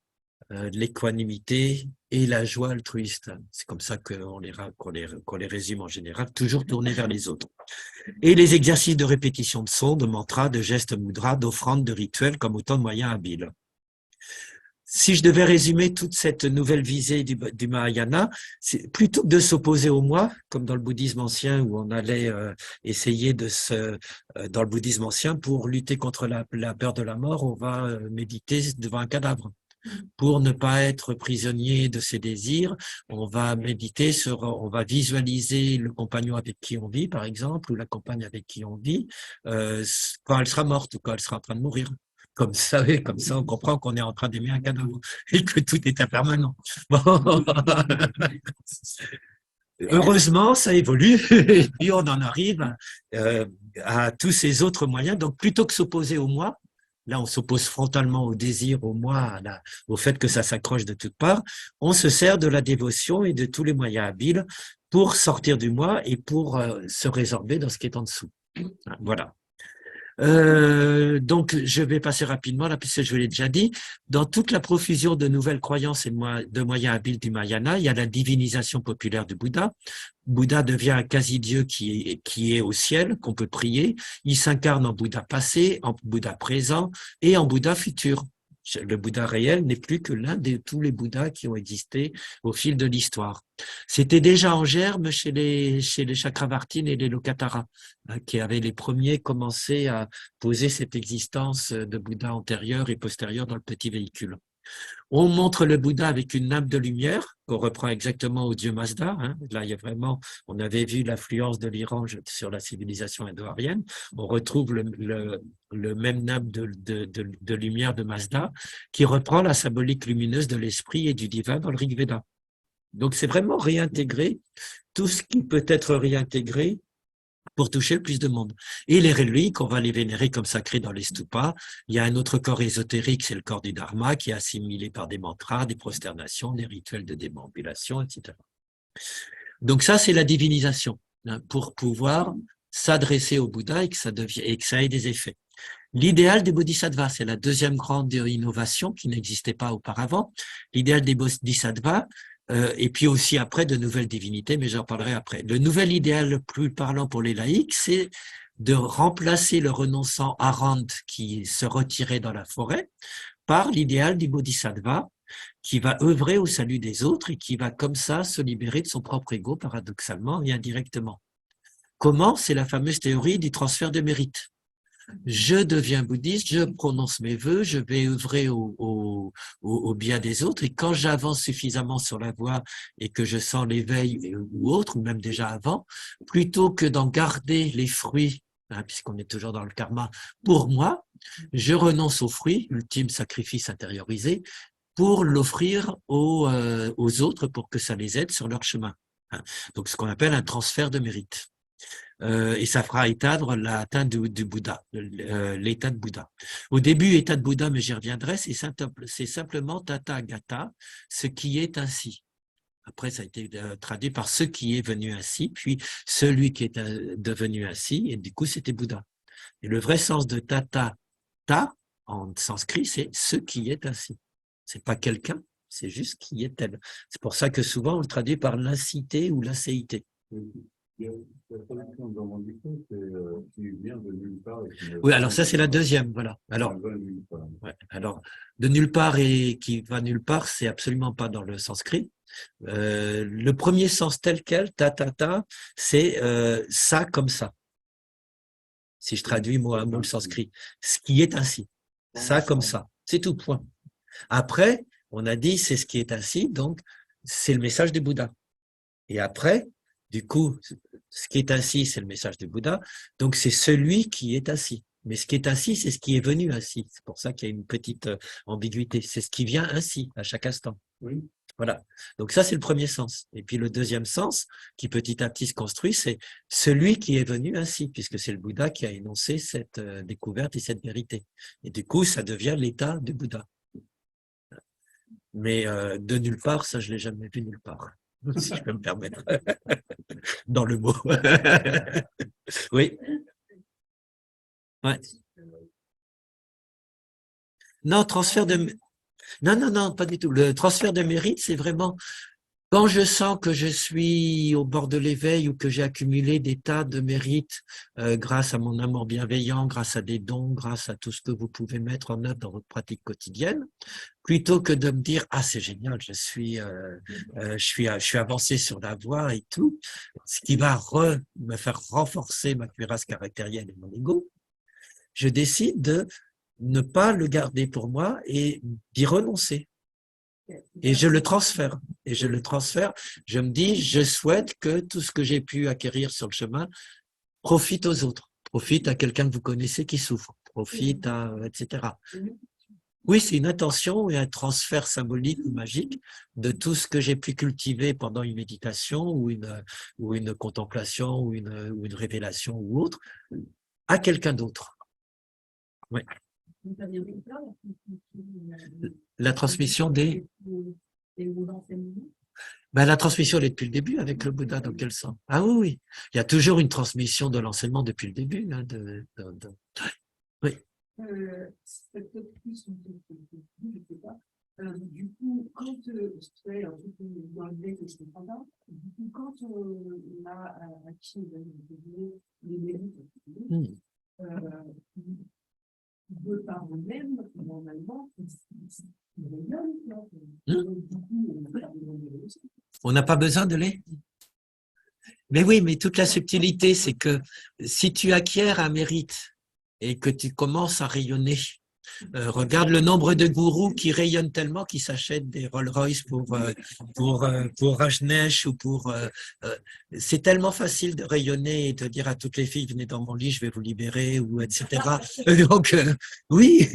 l'équanimité et la joie altruiste. C'est comme ça qu'on les résume en général, toujours tournés vers les autres. Et les exercices de répétition de sons, de mantras, de gestes mudras, d'offrandes, de rituels, comme autant de moyens habiles. Si je devais résumer toute cette nouvelle visée du Mahayana, c'est plutôt que de s'opposer au moi, comme dans le bouddhisme ancien où on allait essayer dans le bouddhisme ancien, pour lutter contre la peur de la mort, on va méditer devant un cadavre. Pour ne pas être prisonnier de ses désirs, on va méditer on va visualiser le compagnon avec qui on vit, par exemple, ou la compagne avec qui on vit, quand elle sera morte ou quand elle sera en train de mourir. Comme ça, on comprend qu'on est en train d'aimer un cadavre et que tout est impermanent. Bon. Heureusement, ça évolue et puis on en arrive à tous ces autres moyens. Donc, plutôt que s'opposer au moi, là, on s'oppose frontalement au désir, au moi, au fait que ça s'accroche de toutes parts. On se sert de la dévotion et de tous les moyens habiles pour sortir du moi et pour se résorber dans ce qui est en dessous. Voilà. Donc, je vais passer rapidement, là, puisque je l'ai déjà dit. Dans toute la profusion de nouvelles croyances et de moyens habiles du Mahayana, il y a la divinisation populaire du Bouddha. Bouddha devient un quasi-dieu qui est au ciel, qu'on peut prier. Il s'incarne en Bouddha passé, en Bouddha présent et en Bouddha futur. Le Bouddha réel n'est plus que l'un de tous les Bouddhas qui ont existé au fil de l'histoire. C'était déjà en germe chez les Chakravartines et les Lokottara, qui avaient les premiers commencé à poser cette existence de Bouddha antérieur et postérieur dans le petit véhicule. On montre le Bouddha avec une nappe de lumière, qu'on reprend exactement au dieu Mazda. Là, il y a vraiment, on avait vu l'influence de l'Iran sur la civilisation indo-aryenne. On retrouve le même nappe de lumière de Mazda, qui reprend la symbolique lumineuse de l'esprit et du divin dans le Rig Veda. Donc, c'est vraiment réintégrer tout ce qui peut être réintégré pour toucher le plus de monde. Et les reliques, on va les vénérer comme sacrés dans les stupas. Il y a un autre corps ésotérique, c'est le corps du Dharma, qui est assimilé par des mantras, des prosternations, des rituels de déambulation, etc. Donc ça, c'est la divinisation, pour pouvoir s'adresser au Bouddha et que ça ait des effets. L'idéal des bodhisattvas, c'est la deuxième grande innovation qui n'existait pas auparavant. L'idéal des bodhisattvas, et puis aussi après de nouvelles divinités, mais j'en parlerai après. Le nouvel idéal le plus parlant pour les laïcs, c'est de remplacer le renonçant Arhant qui se retirait dans la forêt par l'idéal du bodhisattva qui va œuvrer au salut des autres et qui va comme ça se libérer de son propre ego, paradoxalement et indirectement. Comment? C'est la fameuse théorie du transfert de mérite. Je deviens bouddhiste, je prononce mes vœux, je vais œuvrer au bien des autres et quand j'avance suffisamment sur la voie et que je sens l'éveil ou autre, ou même déjà avant, plutôt que d'en garder les fruits, puisqu'on est toujours dans le karma, pour moi, je renonce aux fruits, ultime sacrifice intériorisé, pour l'offrir aux autres pour que ça les aide sur leur chemin. Donc ce qu'on appelle un transfert de mérite. Et ça fera atteindre l'atteinte du Bouddha, l'état de Bouddha. Au début, état de Bouddha, mais j'y reviendrai, c'est simplement Tathagata, ce qui est ainsi. Après, ça a été traduit par ce qui est venu ainsi, puis celui qui est devenu ainsi, et du coup, c'était Bouddha. Et le vrai sens de Tathata, en sanskrit, c'est ce qui est ainsi. C'est pas quelqu'un, c'est juste qui est tel. C'est pour ça que souvent, on le traduit par l'incité ou l'acéité. La traduction dans mon dicton, c'est qui vient de nulle part. Oui, alors ça, c'est la deuxième, voilà. Alors, de nulle part et qui va nulle part, c'est absolument pas dans le sanskrit. Le premier sens tel quel, ta, c'est ça comme ça. Si je traduis mot à mot le sanskrit, ce qui est ainsi. Ça comme ça. C'est tout, point. Après, on a dit c'est ce qui est ainsi, donc c'est le message du Bouddha. Et après, du coup, ce qui est ainsi, c'est le message du Bouddha. Donc, c'est celui qui est ainsi. Mais ce qui est ainsi, c'est ce qui est venu ainsi. C'est pour ça qu'il y a une petite ambiguïté. C'est ce qui vient ainsi, à chaque instant. Oui. Voilà. Donc, ça, c'est le premier sens. Et puis, le deuxième sens, qui petit à petit se construit, c'est celui qui est venu ainsi, puisque c'est le Bouddha qui a énoncé cette découverte et cette vérité. Et du coup, ça devient l'état du Bouddha. Mais de nulle part, ça, je l'ai jamais vu nulle part. Si je peux me permettre, dans le mot. Oui. Ouais. Non, transfert de Non, non, non, pas du tout. Le transfert de mérite, c'est vraiment quand je sens que je suis au bord de l'éveil ou que j'ai accumulé des tas de mérites grâce à mon amour bienveillant, grâce à des dons, grâce à tout ce que vous pouvez mettre en œuvre dans votre pratique quotidienne, plutôt que de me dire ah c'est génial, je suis avancé sur la voie et tout, ce qui va me faire renforcer ma cuirasse caractérielle et mon ego, je décide de ne pas le garder pour moi et d'y renoncer. Et je le transfère. Et je le transfère. Je me dis, je souhaite que tout ce que j'ai pu acquérir sur le chemin profite aux autres. Profite à quelqu'un que vous connaissez qui souffre. Profite à, etc. Oui, c'est une intention et un transfert symbolique ou magique de tout ce que j'ai pu cultiver pendant une méditation ou une contemplation ou une révélation ou autre à quelqu'un d'autre. Oui. La transmission des... Ben, la transmission, elle est depuis le début avec le Bouddha, dans quel sens? Ah oui, oui. Il y a toujours une transmission de l'enseignement depuis le début. Hein, Oui. Cette question, je sais pas. Du coup, quand c'est un truc dans l'idée que je comprends pas, du coup, quand on a acquis les mérites, de par eux-mêmes, normalement, ils rayonnent. Du coup, on n'a pas besoin de les. On n'a pas besoin de les. Mais oui, mais toute la subtilité, c'est que si tu acquiers un mérite et que tu commences à rayonner, regarde le nombre de gourous qui rayonnent tellement qu'ils s'achètent des Rolls-Royce pour Rajneesh ou c'est tellement facile de rayonner et de dire à toutes les filles, venez dans mon lit, je vais vous libérer, ou etc. Donc, oui,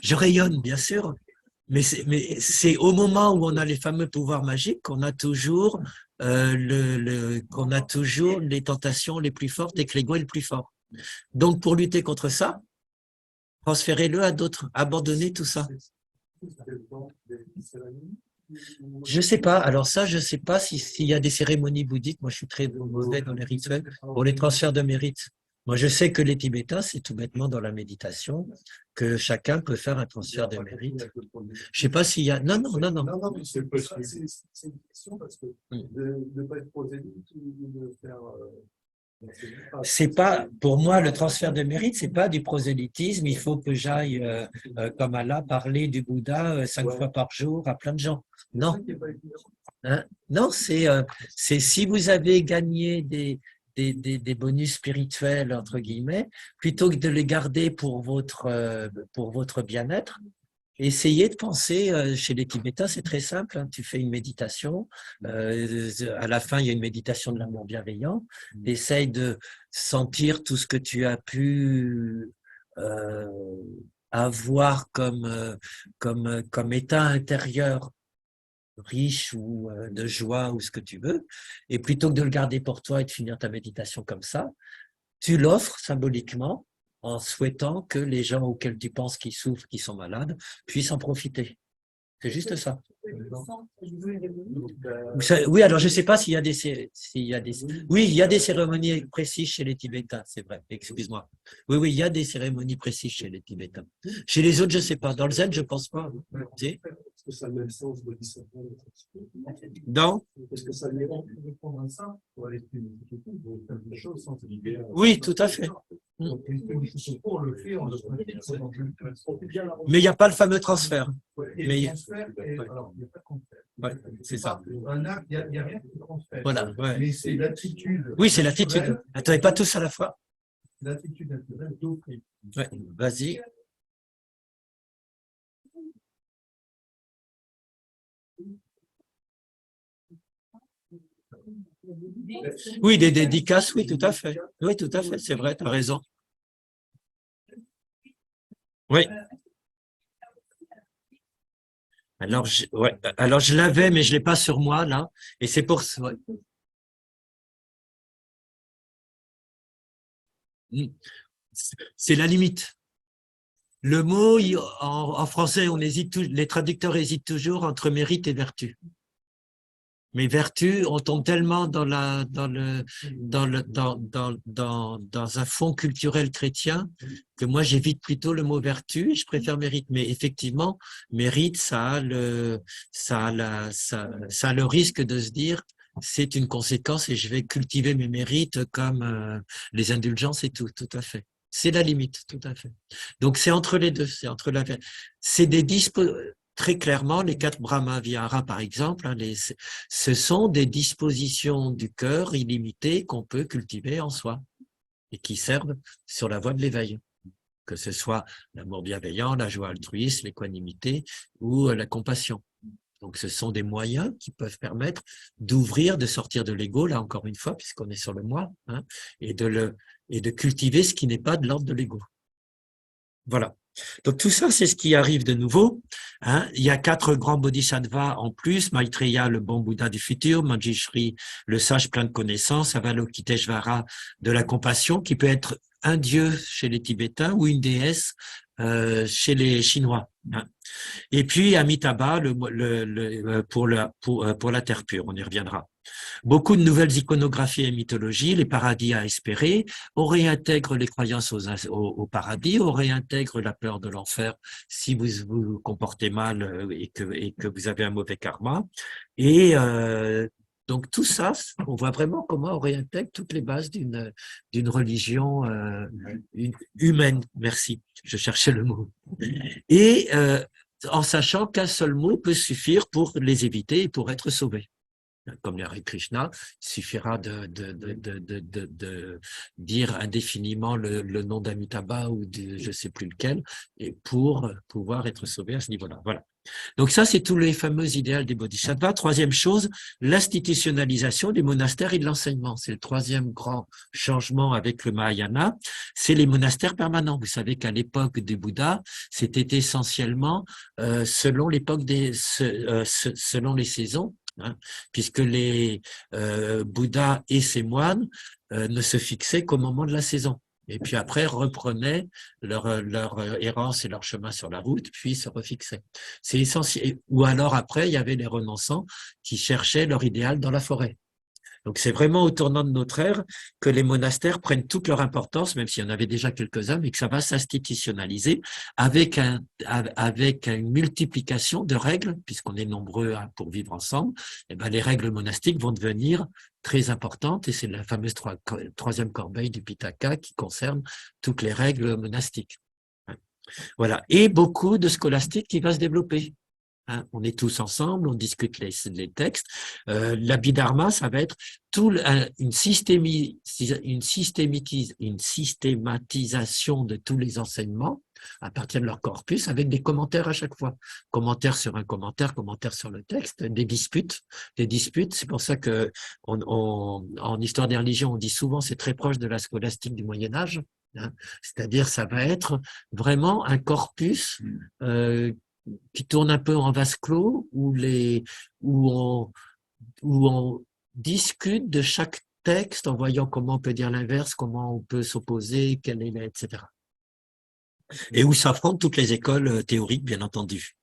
je rayonne, bien sûr. Mais c'est au moment où on a les fameux pouvoirs magiques qu'on a toujours qu'on a toujours les tentations les plus fortes et que l'ego est le plus fort. Donc, pour lutter contre ça, transférez-le à d'autres, abandonnez tout ça. Je sais pas. Alors ça, je sais pas s'il y a des cérémonies bouddhiques. Moi, je suis très mauvais dans les rituels pour les transferts de mérite. Moi, je sais que les Tibétains, c'est tout bêtement dans la méditation que chacun peut faire un transfert de mérite. Je sais pas s'il y a. Non, non, non, non. Non, non, mais c'est une question parce que de ne pas être prosélyte ou de faire. C'est pas, pour moi, le transfert de mérite, c'est pas du prosélytisme. Il faut que j'aille, comme Allah, parler du Bouddha 5 fois par jour à plein de gens. Non. Hein? Non, c'est si vous avez gagné des bonus spirituels, entre guillemets, plutôt que de les garder pour votre bien-être, essayez de penser, chez les Tibétains, c'est très simple, hein, tu fais une méditation, à la fin, il y a une méditation de l'amour bienveillant, essaye de sentir tout ce que tu as pu avoir comme état intérieur riche ou de joie ou ce que tu veux, et plutôt que de le garder pour toi et de finir ta méditation comme ça, tu l'offres symboliquement en souhaitant que les gens auxquels tu penses qu'ils souffrent, qui sont malades, puissent en profiter. C'est juste ça. Oui, alors je ne sais pas s'il y a oui, il y a des cérémonies précises chez les Tibétains, c'est vrai, excuse-moi. Oui, oui, il y a des cérémonies précises chez les Tibétains. Chez les autres, je ne sais pas. Dans le Zen, je ne pense pas. Est-ce que ça a le même sens de discernement? Non? Est-ce que ça a le même sens de prendre un saint pour aller faire des choses sans se libérer? Oui, tout à fait. Donc, pour le faire, Mais il n'y a pas le fameux transfert. Mais ouais, c'est ça. Un acte, il n'y a rien qui transfère. Voilà, ouais. Mais c'est l'attitude. Oui, c'est l'attitude. Attendez, pas tous à la fois. L'attitude naturelle d'offrir. Ouais, vas-y. Oui, des dédicaces, oui, tout à fait. Oui, tout à fait, c'est vrai, tu as raison. Oui. Alors, je l'avais, mais je l'ai pas sur moi, là. Et c'est pour ça. Ouais. C'est la limite. Le mot, en français, les traducteurs hésitent toujours entre mérite et vertu. Mes vertus, on tombe tellement dans un fond culturel chrétien que moi, j'évite plutôt le mot vertu et je préfère mérite. Mais effectivement, mérite, ça a le risque de se dire, c'est une conséquence et je vais cultiver mes mérites comme les indulgences et tout à fait. C'est la limite, tout à fait. Donc, c'est entre les deux, c'est des très clairement, les 4 Brahma Vihara, par exemple, hein, ce sont des dispositions du cœur illimitées qu'on peut cultiver en soi et qui servent sur la voie de l'éveil, que ce soit l'amour bienveillant, la joie altruiste, l'équanimité ou la compassion. Donc, ce sont des moyens qui peuvent permettre d'ouvrir, de sortir de l'ego, là encore une fois, puisqu'on est sur le moi, hein, et de cultiver ce qui n'est pas de l'ordre de l'ego. Voilà. Donc tout ça, c'est ce qui arrive de nouveau. Hein. Il y a 4 grands bodhisattvas en plus, Maitreya, le bon Bouddha du futur, Manjushri, le sage plein de connaissances, Avalokiteshvara, de la compassion, qui peut être un dieu chez les Tibétains ou une déesse chez les Chinois. Hein. Et puis Amitabha pour la terre pure, on y reviendra. Beaucoup de nouvelles iconographies et mythologies, les paradis à espérer, on réintègre les croyances au paradis, on réintègre la peur de l'enfer si vous vous comportez mal et que vous avez un mauvais karma. Et donc tout ça, on voit vraiment comment on réintègre toutes les bases d'une religion humaine. Merci, je cherchais le mot. Et en sachant qu'un seul mot peut suffire pour les éviter et pour être sauvés. Comme le Hare Krishna, il suffira de dire indéfiniment le nom d'Amitabha ou de je ne sais plus lequel, et pour pouvoir être sauvé à ce niveau-là. Voilà. Donc ça, c'est tous les fameux idéaux des bodhisattvas. Troisième chose, l'institutionnalisation des monastères et de l'enseignement. C'est le troisième grand changement avec le Mahayana. C'est les monastères permanents. Vous savez qu'à l'époque du Bouddha, c'était essentiellement selon l'époque selon les saisons. Hein, puisque les Bouddhas et ses moines ne se fixaient qu'au moment de la saison. Et puis après, reprenaient leur errance et leur chemin sur la route, puis se refixaient. C'est essentiel. Ou alors après, il y avait les renonçants qui cherchaient leur idéal dans la forêt. Donc, c'est vraiment au tournant de notre ère que les monastères prennent toute leur importance, même s'il y en avait déjà quelques-uns, mais que ça va s'institutionnaliser avec une multiplication de règles, puisqu'on est nombreux pour vivre ensemble. Et ben, les règles monastiques vont devenir très importantes, et c'est la fameuse troisième corbeille du Pitaka qui concerne toutes les règles monastiques. Voilà. Et beaucoup de scolastique qui va se développer. Hein, on est tous ensemble, on discute les textes. L'abhidharma, ça va être une systématisation de tous les enseignements à partir de leur corpus, avec des commentaires à chaque fois. Commentaires sur un commentaire, commentaires sur le texte, des disputes. C'est pour ça que en histoire des religions, on dit souvent c'est très proche de la scolastique du Moyen-Âge. Hein, c'est-à-dire, ça va être vraiment un corpus qui tourne un peu en vase clos, où on discute de chaque texte en voyant comment on peut dire l'inverse, comment on peut s'opposer, etc. Et où s'affrontent toutes les écoles théoriques, bien entendu.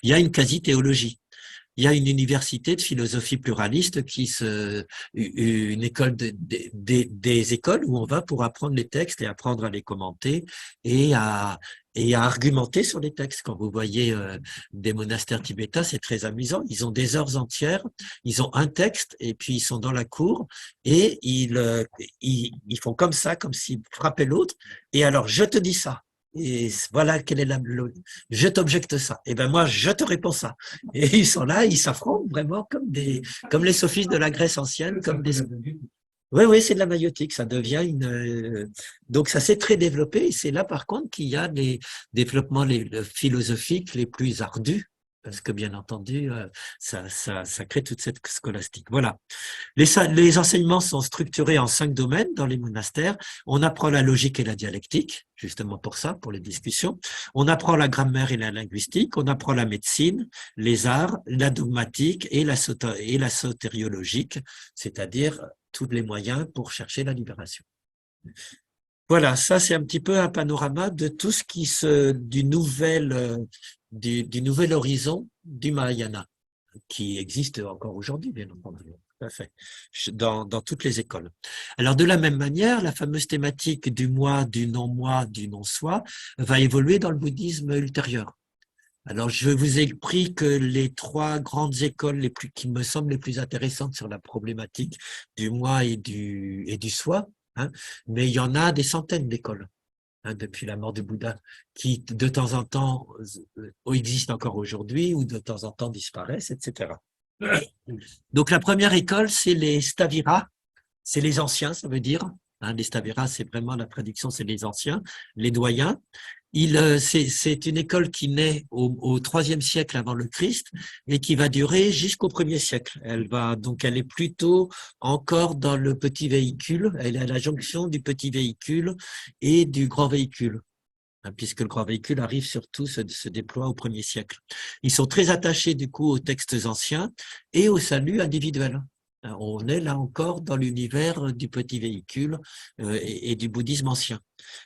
Il y a une quasi-théologie. Il y a une université de philosophie pluraliste une école des écoles où on va pour apprendre les textes et apprendre à les commenter et à argumenter sur les textes. Quand vous voyez des monastères tibétains, c'est très amusant. Ils ont des heures entières, ils ont un texte et puis ils sont dans la cour et ils font comme ça, comme s'ils frappaient l'autre. Et alors, je te dis ça. Et voilà quelle est je t'objecte ça. Et ben moi, je te réponds ça. Et ils sont là, ils s'affrontent vraiment comme les sophistes de la Grèce ancienne, comme des. Oui, c'est de la maïotique. Ça devient donc ça s'est très développé. Et c'est là, par contre, qu'il y a les développements philosophiques les plus ardus. Parce que, bien entendu, ça crée toute cette scolastique. Voilà. Les enseignements sont structurés en 5 domaines dans les monastères. On apprend la logique et la dialectique, justement pour ça, pour les discussions. On apprend la grammaire et la linguistique. On apprend la médecine, les arts, la dogmatique et la sotériologique, c'est-à-dire tous les moyens pour chercher la libération. Voilà, ça c'est un petit peu un panorama de tout ce qui du nouvel horizon du Mahayana. qui existe encore aujourd'hui, bien entendu. Tout à fait. Dans toutes les écoles. Alors, de la même manière, la fameuse thématique du moi, du non-soi va évoluer dans le bouddhisme ultérieur. Alors, je vous ai pris que les 3 grandes écoles qui me semblent les plus intéressantes sur la problématique du moi et du soi, hein, mais il y en a des centaines d'écoles. Depuis la mort du Bouddha, qui de temps en temps existent encore aujourd'hui ou de temps en temps disparaissent, etc. Donc la première école, c'est les Stavira, c'est les anciens, ça veut dire. Les Stavira, c'est vraiment la traduction, c'est les anciens, les doyens. C'est une école qui naît au IIIe siècle avant le Christ et qui va durer jusqu'au 1er siècle. Elle est plutôt encore dans le petit véhicule. Elle est à la jonction du petit véhicule et du grand véhicule, puisque le grand véhicule arrive surtout, se déploie au 1er siècle. Ils sont très attachés du coup aux textes anciens et au salut individuel. On est là encore dans l'univers du petit véhicule et du bouddhisme ancien.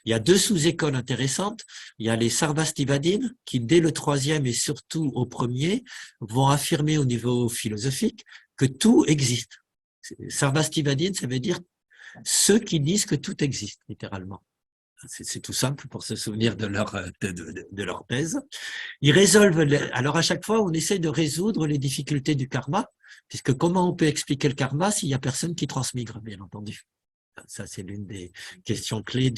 Il y a 2 sous-écoles intéressantes. Il y a les Sarvastivadines qui, dès le 3e et surtout au 1er, vont affirmer au niveau philosophique que tout existe. Sarvastivadines, ça veut dire ceux qui disent que tout existe, littéralement. C'est tout simple pour se souvenir de leur thèse. Ils résolvent, alors à chaque fois, on essaie de résoudre les difficultés du karma, puisque comment on peut expliquer le karma s'il n'y a personne qui transmigre, bien entendu. Ça, c'est l'une des questions clés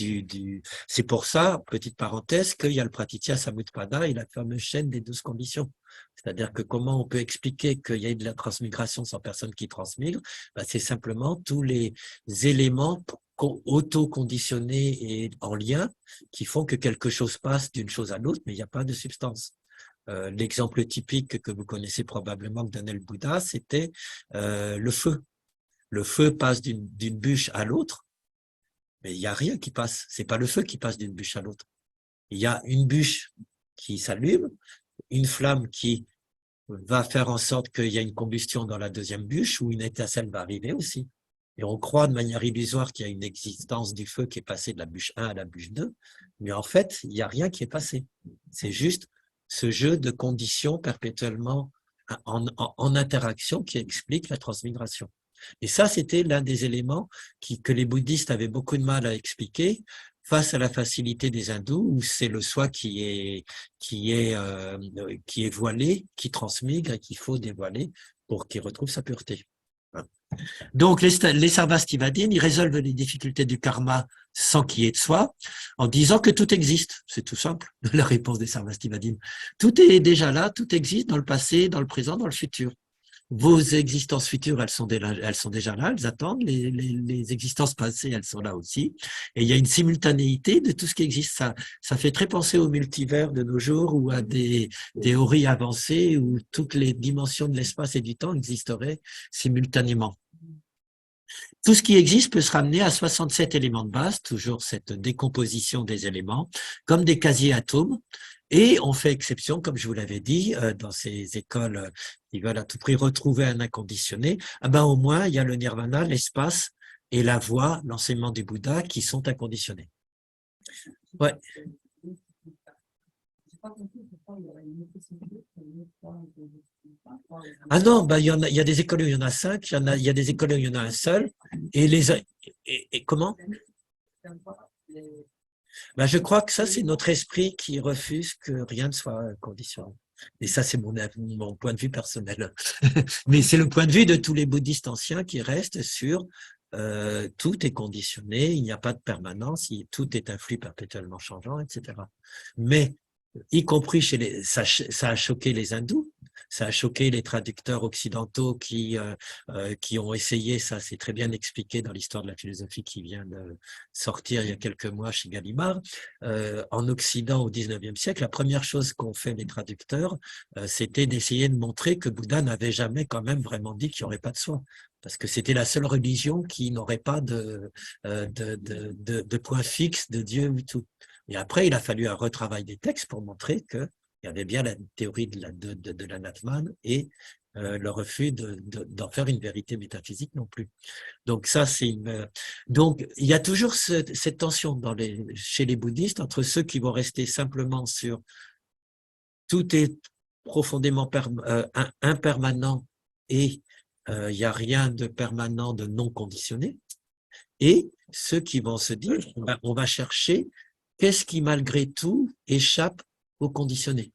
c'est pour ça, petite parenthèse, qu'il y a le Pratitya Samutpada et la fameuse chaîne des 12 conditions. C'est-à-dire que comment on peut expliquer qu'il y ait de la transmigration sans personne qui transmigre? C'est simplement tous les éléments auto-conditionnés et en lien qui font que quelque chose passe d'une chose à l'autre, mais il n'y a pas de substance. L'exemple typique que vous connaissez probablement que donnait le Bouddha, c'était le feu. Le feu passe d'une bûche à l'autre, mais il n'y a rien qui passe. C'est pas le feu qui passe d'une bûche à l'autre. Il y a une bûche qui s'allume, une flamme qui va faire en sorte qu'il y a une combustion dans la deuxième bûche ou une étincelle va arriver aussi. Et on croit de manière illusoire qu'il y a une existence du feu qui est passé de la bûche 1 à la bûche 2, mais en fait, il n'y a rien qui est passé. C'est juste ce jeu de conditions perpétuellement en interaction qui explique la transmigration. Et ça, c'était l'un des éléments que les bouddhistes avaient beaucoup de mal à expliquer face à la facilité des hindous, où c'est le soi qui est voilé, qui transmigre et qu'il faut dévoiler pour qu'il retrouve sa pureté. Donc, les Sarvastivadines, ils résolvent les difficultés du karma sans qu'il y ait de soi, en disant que tout existe. C'est tout simple, la réponse des Sarvastivadines. Tout est déjà là, tout existe dans le passé, dans le présent, dans le futur. Vos existences futures, elles sont déjà là, elles attendent. Les existences passées, elles sont là aussi. Et il y a une simultanéité de tout ce qui existe. Ça fait très penser au multivers de nos jours ou à des théories avancées où toutes les dimensions de l'espace et du temps existeraient simultanément. Tout ce qui existe peut se ramener à 67 éléments de base, toujours cette décomposition des éléments, comme des quasi-atomes. Et on fait exception, comme je vous l'avais dit, dans ces écoles qui veulent à tout prix retrouver un inconditionné, au moins il y a le nirvana, l'espace et la voie, l'enseignement du Bouddha qui sont inconditionnés. Ouais. Ah non, il y a des écoles où il y en a 5, il y a des écoles où il y en a un seul, et comment? Je crois que ça, c'est notre esprit qui refuse que rien ne soit conditionné. Et ça, c'est mon point de vue personnel. Mais c'est le point de vue de tous les bouddhistes anciens qui restent sur tout est conditionné, il n'y a pas de permanence, tout est un flux perpétuellement changeant, etc. Mais y compris ça a choqué les hindous, ça a choqué les traducteurs occidentaux qui ont essayé, ça c'est très bien expliqué dans l'histoire de la philosophie qui vient de sortir il y a quelques mois chez Gallimard. En Occident au 19e siècle, la première chose qu'ont fait les traducteurs, c'était d'essayer de montrer que Bouddha n'avait jamais quand même vraiment dit qu'il n'y aurait pas de soi. Parce que c'était la seule religion qui n'aurait pas de point fixe de Dieu ou tout. Et après, il a fallu un retravail des textes pour montrer qu'il y avait bien la théorie de l'anatman et le refus d'en faire une vérité métaphysique non plus. Donc ça, donc il y a toujours cette tension chez les bouddhistes entre ceux qui vont rester simplement sur tout est profondément impermanent et il n'y a rien de permanent, de non conditionné. Et ceux qui vont se dire, on va chercher qu'est-ce qui malgré tout échappe au conditionné,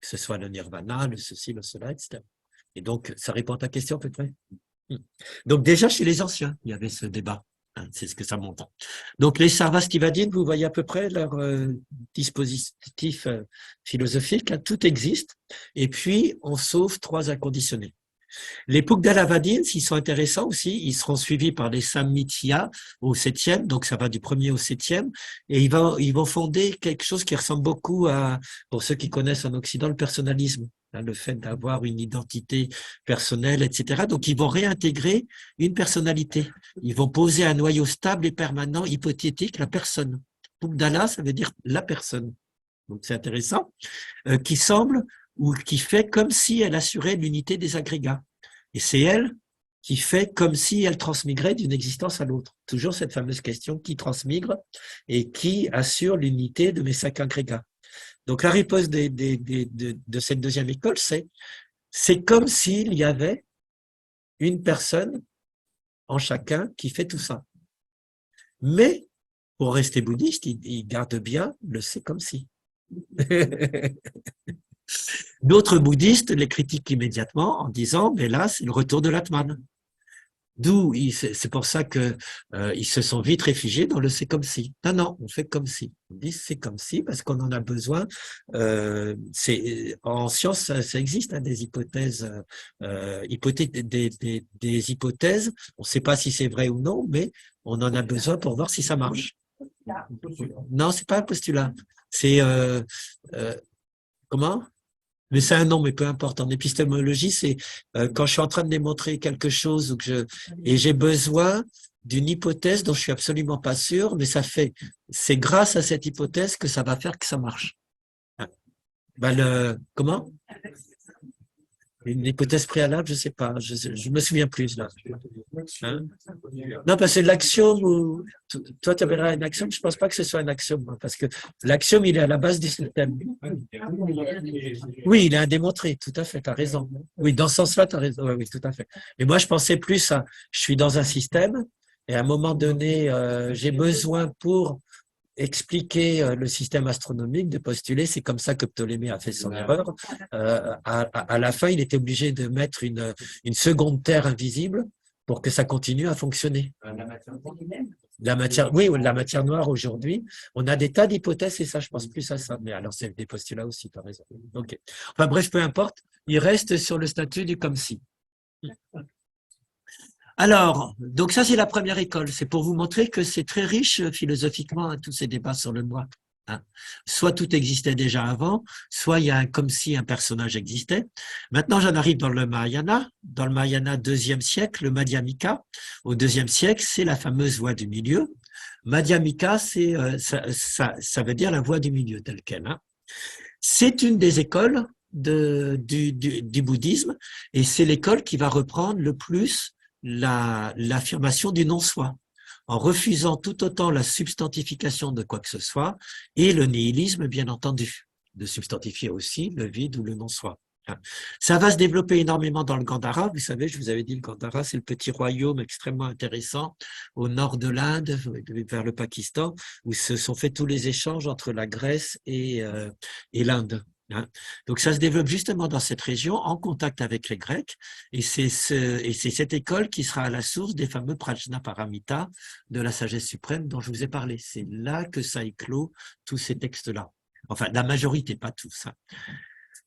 que ce soit le nirvana, le ceci, le cela, etc. Et donc, ça répond à ta question à peu près. Donc déjà, chez les anciens, il y avait ce débat. Hein, c'est ce que ça montre. Donc les Sarvastivadines, vous voyez à peu près leur dispositif philosophique. Hein, tout existe. Et puis, on sauve 3 inconditionnés. Les Pugdalavadines, s'ils sont intéressants aussi, ils seront suivis par les Sammitya au 7e, donc ça va du 1er au 7e, et ils vont fonder quelque chose qui ressemble beaucoup à, pour ceux qui connaissent en Occident, le personnalisme, hein, le fait d'avoir une identité personnelle, etc. Donc ils vont réintégrer une personnalité. Ils vont poser un noyau stable et permanent, hypothétique, la personne. Pugdala, ça veut dire la personne. Donc c'est intéressant, qui semble ou qui fait comme si elle assurait l'unité des agrégats. Et c'est elle qui fait comme si elle transmigrait d'une existence à l'autre. Toujours cette fameuse question, qui transmigre et qui assure l'unité de mes 5 agrégats. Donc la réponse de cette deuxième école, c'est comme s'il y avait une personne en chacun qui fait tout ça. Mais, pour rester bouddhiste, il garde bien le c'est comme si. D'autres bouddhistes les critiquent immédiatement en disant mais là c'est le retour de l'Atman. D'où c'est pour ça que ils se sont vite réfugiés dans le c'est comme si. Non, on fait comme si. On dit c'est comme si parce qu'on en a besoin. En science ça existe hein, des hypothèses, des hypothèses. On ne sait pas si c'est vrai ou non, mais on en a besoin pour voir si ça marche. Non, c'est pas un postulat. C'est comment? Mais c'est un nom, mais peu importe. En épistémologie, c'est quand je suis en train de démontrer quelque chose ou et j'ai besoin d'une hypothèse dont je suis absolument pas sûr, mais c'est grâce à cette hypothèse que ça va faire que ça marche. Comment? Une hypothèse préalable, je sais pas, je me souviens plus là. Hein? Non, parce que l'axiome, toi tu verras un axiome, je pense pas que ce soit un axiome, parce que l'axiome il est à la base du système. Oui, il est indémontré, tout à fait, tu as raison. Oui, dans ce sens-là, tu as raison, oui, tout à fait. Mais moi je pensais plus à, je suis dans un système, et à un moment donné, j'ai besoin pour expliquer le système astronomique, de postuler, c'est comme ça que Ptolémée a fait son erreur. À la fin, il était obligé de mettre une seconde terre invisible pour que ça continue à fonctionner. La matière, oui, la matière noire aujourd'hui, on a des tas d'hypothèses et ça, je pense plus à ça. Mais alors, c'est des postulats aussi, tu as raison. Okay. Enfin bref, peu importe, il reste sur le statut du comme si. Alors, donc ça c'est la première école, c'est pour vous montrer que c'est très riche philosophiquement hein, tous ces débats sur le moi. Hein. Soit tout existait déjà avant, soit il y a comme si un personnage existait. Maintenant j'en arrive dans le Mahayana. Dans le Mahayana 2e siècle, le Madhyamika, au 2e siècle, c'est la fameuse voie du milieu. Madhyamika, ça veut dire la voie du milieu telle qu'elle. Hein. C'est une des écoles du bouddhisme et c'est l'école qui va reprendre le plus l'affirmation du non-soi, en refusant tout autant la substantification de quoi que ce soit et le nihilisme, bien entendu, de substantifier aussi le vide ou le non-soi. Ça va se développer énormément dans le Gandhara. Vous savez, je vous avais dit, le Gandhara, c'est le petit royaume extrêmement intéressant au nord de l'Inde, vers le Pakistan, où se sont faits tous les échanges entre la Grèce et l'Inde. Hein. Donc ça se développe justement dans cette région en contact avec les Grecs et c'est cette école qui sera à la source des fameux Prajnaparamita de la sagesse suprême dont je vous ai parlé. C'est là que ça éclot tous ces textes-là. Enfin, la majorité, pas tous. Hein.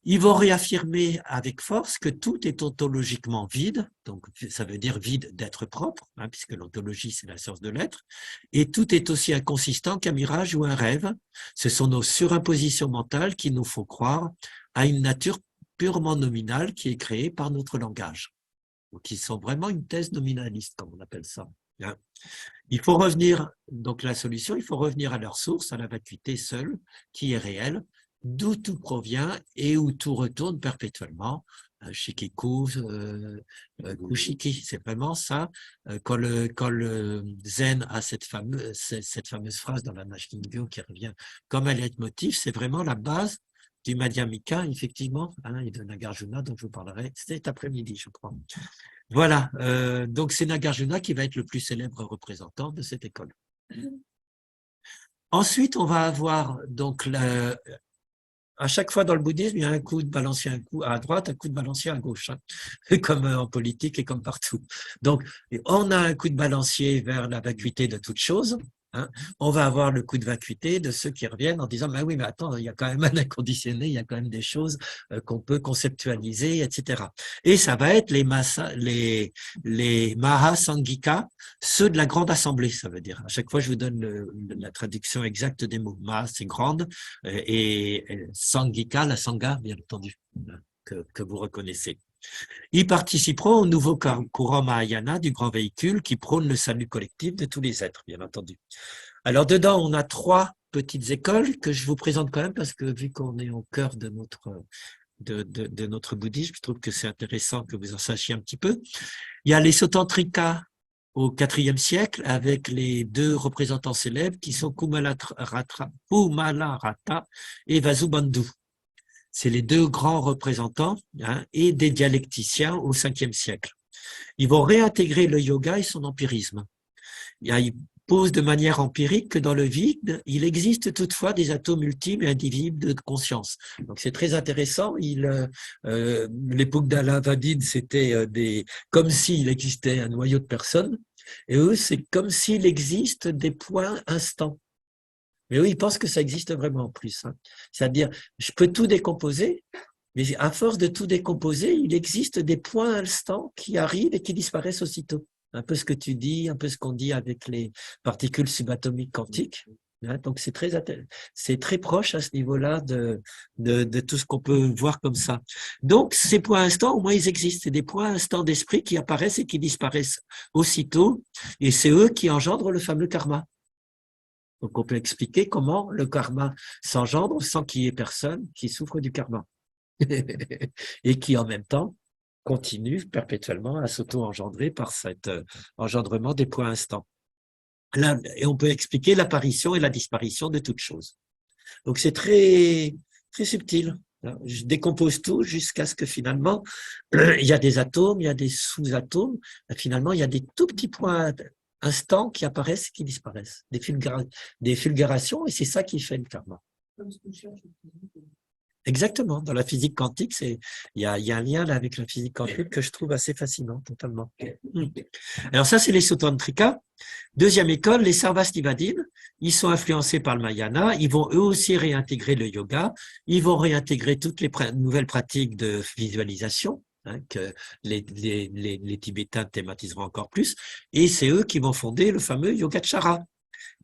Ils vont réaffirmer avec force que tout est ontologiquement vide, donc ça veut dire vide d'être propre, hein, puisque l'ontologie c'est la science de l'être, et tout est aussi inconsistant qu'un mirage ou un rêve. Ce sont nos surimpositions mentales qui nous font croire à une nature purement nominale qui est créée par notre langage. Donc ils sont vraiment une thèse nominaliste, comme on appelle ça. Hein. Il faut revenir, donc la solution, il faut revenir à leur source, à la vacuité seule, qui est réelle, d'où tout provient et où tout retourne perpétuellement. Shikiku, Kushiki, c'est vraiment ça. Quand le zen a cette fameuse phrase dans la Nashingyo qui revient comme un leitmotiv, c'est vraiment la base du Madhyamika, effectivement, hein, et de Nagarjuna, dont je vous parlerai cet après-midi, je crois. Voilà, donc c'est Nagarjuna qui va être le plus célèbre représentant de cette école. Ensuite, on va avoir donc à chaque fois dans le bouddhisme, il y a un coup de balancier, un coup à droite, un coup de balancier à gauche, hein, comme en politique et comme partout. Donc, on a un coup de balancier vers la vacuité de toute chose. Hein. On va avoir le coup de vacuité de ceux qui reviennent en disant, mais oui, mais attends, il y a quand même un inconditionné, il y a quand même des choses qu'on peut conceptualiser, etc. Et ça va être les Mahasangika, ceux de la grande assemblée, ça veut dire. À chaque fois, je vous donne la traduction exacte des mots. Maha, c'est grande, et Sangika, la Sangha, bien entendu, que vous reconnaissez. Ils participeront au nouveau courant Mahayana du grand véhicule qui prône le salut collectif de tous les êtres, bien entendu. Alors, dedans, on a 3 petites écoles que je vous présente quand même parce que vu qu'on est au cœur de notre bouddhisme, je trouve que c'est intéressant que vous en sachiez un petit peu. Il y a les Sotantrika au IVe siècle avec les 2 représentants célèbres qui sont Kumalarata et Vasubandhu. C'est les 2 grands représentants hein, et des dialecticiens au Ve siècle. Ils vont réintégrer le yoga et son empirisme. Ils posent de manière empirique que dans le vide, il existe toutefois des atomes ultimes et indivisibles de conscience. Donc c'est très intéressant. L'époque d'Alavadine, c'était comme s'il existait un noyau de personnes, et eux, c'est comme s'il existe des points instants. Mais eux, ils pensent que ça existe vraiment en plus. Hein. C'est-à-dire, je peux tout décomposer, mais à force de tout décomposer, il existe des points instants qui arrivent et qui disparaissent aussitôt. Un peu ce que tu dis, un peu ce qu'on dit avec les particules subatomiques quantiques. Hein. Donc, c'est très proche à ce niveau-là de tout ce qu'on peut voir comme ça. Donc, ces points instants, au moins, ils existent. C'est des points instants d'esprit qui apparaissent et qui disparaissent aussitôt. Et c'est eux qui engendrent le fameux karma. Donc, on peut expliquer comment le karma s'engendre sans qu'il y ait personne qui souffre du karma et qui, en même temps, continue perpétuellement à s'auto-engendrer par cet engendrement des points instants. Là, et on peut expliquer l'apparition et la disparition de toute chose. Donc, c'est très, très subtil. Je décompose tout jusqu'à ce que finalement, il y a des atomes, il y a des sous-atomes. Finalement, il y a des tout petits points instants qui apparaissent et qui disparaissent, des fulgurations, et c'est ça qui fait le karma. Exactement, dans la physique quantique, il y a un lien là avec la physique quantique que je trouve assez fascinant, totalement. Alors ça, c'est les Sotantrika. Deuxième école, les Sarvastivadins, ils sont influencés par le Mahayana, ils vont eux aussi réintégrer le yoga, ils vont réintégrer toutes les nouvelles pratiques de visualisation, hein, que les Tibétains thématiseront encore plus, et c'est eux qui vont fonder le fameux Yogacara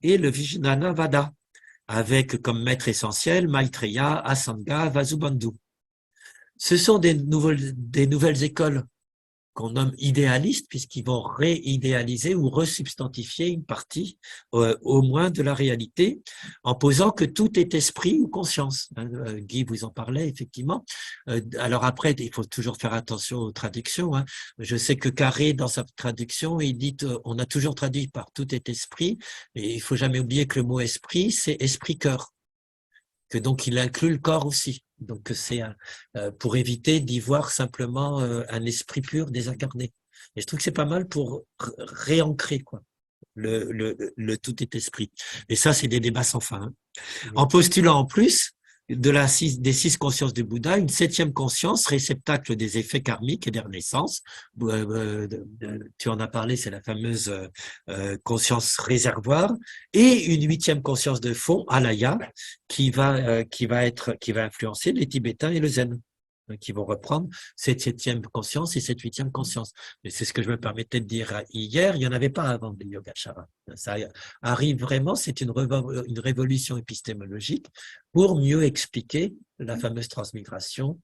et le Vijnana Vada, avec comme maître essentiel Maitreya, Asanga, Vasubandhu. Ce sont des nouvelles écoles qu'on nomme idéalistes, puisqu'ils vont réidéaliser ou resubstantifier une partie, au moins, de la réalité, en posant que tout est esprit ou conscience. Guy vous en parlait, effectivement. Alors après, il faut toujours faire attention aux traductions. Hein. Je sais que Carré, dans sa traduction, il dit on a toujours traduit par tout est esprit, et il faut jamais oublier que le mot esprit, c'est esprit-cœur. Que donc il inclut le corps aussi. Donc c'est pour éviter d'y voir simplement un esprit pur désincarné. Et je trouve que c'est pas mal pour réancrer quoi le tout est esprit. Et ça c'est des débats sans fin. Hein. En postulant en plus des 6 consciences du Bouddha, une 7e conscience, réceptacle des effets karmiques et des renaissances. Tu en as parlé, c'est la fameuse conscience réservoir, et une 8e conscience de fond, alaya, qui va influencer les Tibétains et le Zen, qui vont reprendre cette 7e conscience et cette 8e conscience. Mais c'est ce que je me permettais de dire hier, il n'y en avait pas avant le Yogacara. Ça arrive vraiment, c'est une révolution épistémologique pour mieux expliquer la fameuse transmigration,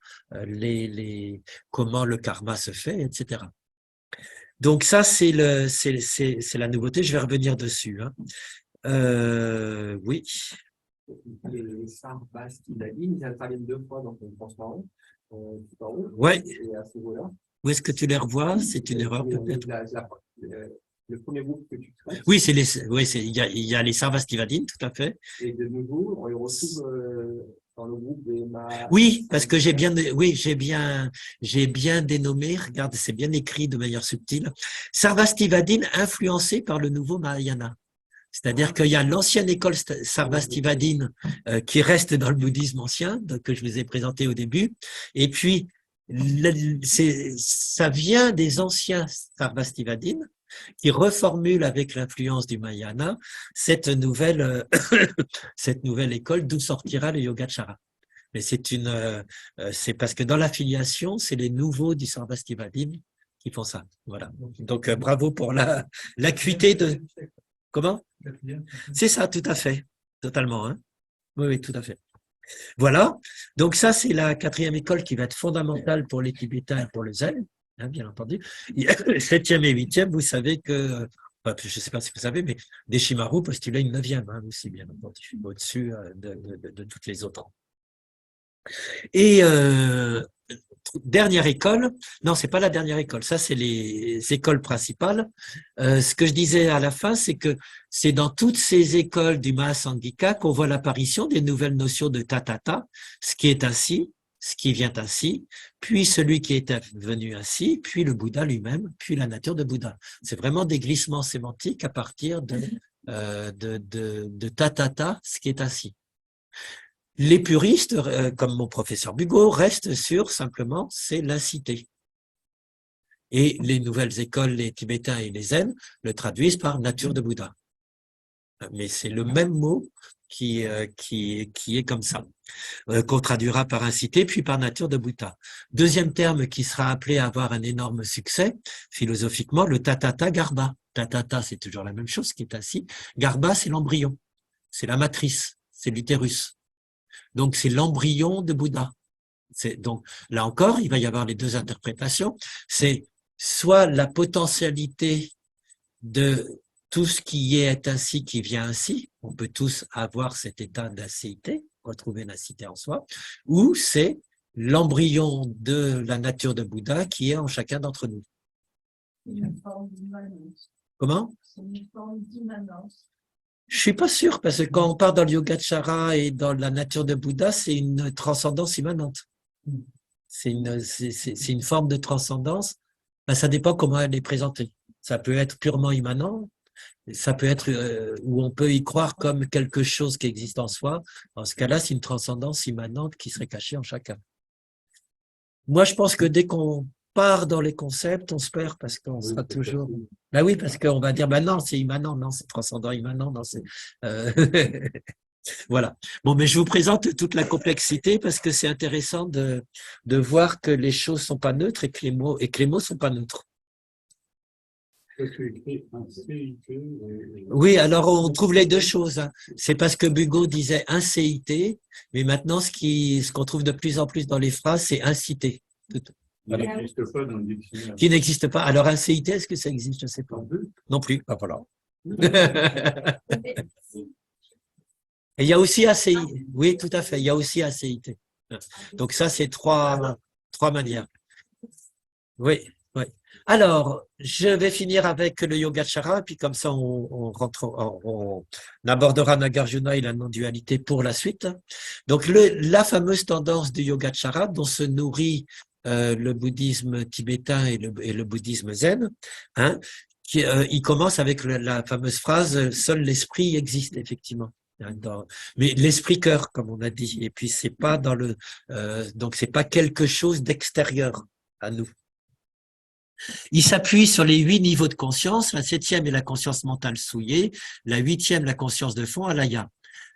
comment le karma se fait, etc. Donc ça, c'est la nouveauté, je vais revenir dessus. Hein. Oui. Les Sarvastivadins, ils interviennent 2 fois dans le transparent. Ouais. Et à ce niveau-là. Où est-ce que tu les revois? C'est une erreur peut-être. Le premier groupe que tu traites. Oui, il y a les Sarvastivadins, tout à fait. Et de nouveau, on les retrouve dans le groupe des Oui, parce que j'ai bien dénommé, regarde, c'est bien écrit de manière subtile, Sarvastivadin influencé par le nouveau Mahayana. C'est-à-dire qu'il y a l'ancienne école Sarvastivadin qui reste dans le bouddhisme ancien, que je vous ai présenté au début, et puis ça vient des anciens Sarvastivadin qui reformulent avec l'influence du Mahayana cette nouvelle école d'où sortira le Yogacara. Mais c'est parce que dans l'affiliation, c'est les nouveaux du Sarvastivadin qui font ça. Voilà. Donc bravo pour l'acuité de. Comment? C'est ça, tout à fait, totalement. Hein? Oui, oui, tout à fait. Voilà. Donc ça, c'est la 4e école qui va être fondamentale pour les Tibétains et pour le Zen, hein, bien entendu. 7e et 8e, vous savez que, enfin, je ne sais pas si vous savez, mais Deshimaru postulait une 9e hein, aussi, bien entendu, au-dessus de toutes les autres. Et dernière école, non, c'est pas la dernière école, ça c'est les écoles principales. Ce que je disais à la fin, c'est que c'est dans toutes ces écoles du Mahasangika qu'on voit l'apparition des nouvelles notions de tatata, ce qui est ainsi, ce qui vient ainsi, puis celui qui est venu ainsi, puis le Bouddha lui-même, puis la nature de Bouddha. C'est vraiment des glissements sémantiques à partir de tatata, ce qui est ainsi. Les puristes, comme mon professeur Bugeaud, restent sur simplement, c'est l'incité. Et les nouvelles écoles, les Tibétains et les Zen, le traduisent par nature de Bouddha. Mais c'est le même mot qui est comme ça, qu'on traduira par incité, puis par nature de Bouddha. Deuxième terme qui sera appelé à avoir un énorme succès, philosophiquement, le tatata garba. Tatata, c'est toujours la même chose, qui est ainsi. Garba, c'est l'embryon, c'est la matrice, c'est l'utérus. Donc, c'est l'embryon de Bouddha. Donc, là encore, il va y avoir les deux interprétations. C'est soit la potentialité de tout ce qui est ainsi, qui vient ainsi. On peut tous avoir cet état d'acéité, retrouver l'acéité en soi. Ou c'est l'embryon de la nature de Bouddha qui est en chacun d'entre nous. Une forme d'immanence. Comment? C'est une forme d'immanence. Je suis pas sûr, parce que quand on part dans le Yogacara et dans la nature de Bouddha, c'est une transcendance immanente. C'est une forme de transcendance. Ben, ça dépend comment elle est présentée. Ça peut être purement immanent, ça peut être où on peut y croire comme quelque chose qui existe en soi. Dans ce cas-là, c'est une transcendance immanente qui serait cachée en chacun. Moi, je pense que dès qu'on part dans les concepts, on se perd parce qu'on sera toujours. Ben oui, parce qu'on va dire, ben non, c'est immanent, non, c'est transcendant immanent, non, c'est. Voilà. Bon, mais je vous présente toute la complexité parce que c'est intéressant de voir que les choses sont pas neutres et que les mots sont pas neutres. Oui, alors on trouve les deux choses. Hein. C'est parce que Bugeaud disait incité, mais maintenant ce qu'on trouve de plus en plus dans les phrases, c'est incité. Voilà. Qui n'existe pas dans le dictionnaire. Qui n'existe pas. Alors incité, est-ce que ça existe? Je ne sais pas. Non plus. Ah, voilà. Et il y a aussi ACI. Oui, tout à fait. Il y a aussi ACIT. Donc ça, c'est trois manières. Oui, oui. Alors, je vais finir avec le Yogacara, puis comme ça, on abordera Nagarjuna et la non-dualité pour la suite. Donc, la fameuse tendance du Yogacara dont se nourrit le bouddhisme tibétain et le bouddhisme zen, hein, il commence avec la fameuse phrase « Seul l'esprit existe », effectivement. Mais l'esprit cœur, comme on a dit, et puis c'est pas donc c'est pas quelque chose d'extérieur à nous. Il s'appuie sur les 8 niveaux de conscience. La 7e est la conscience mentale souillée, la 8e la conscience de fond, alaya.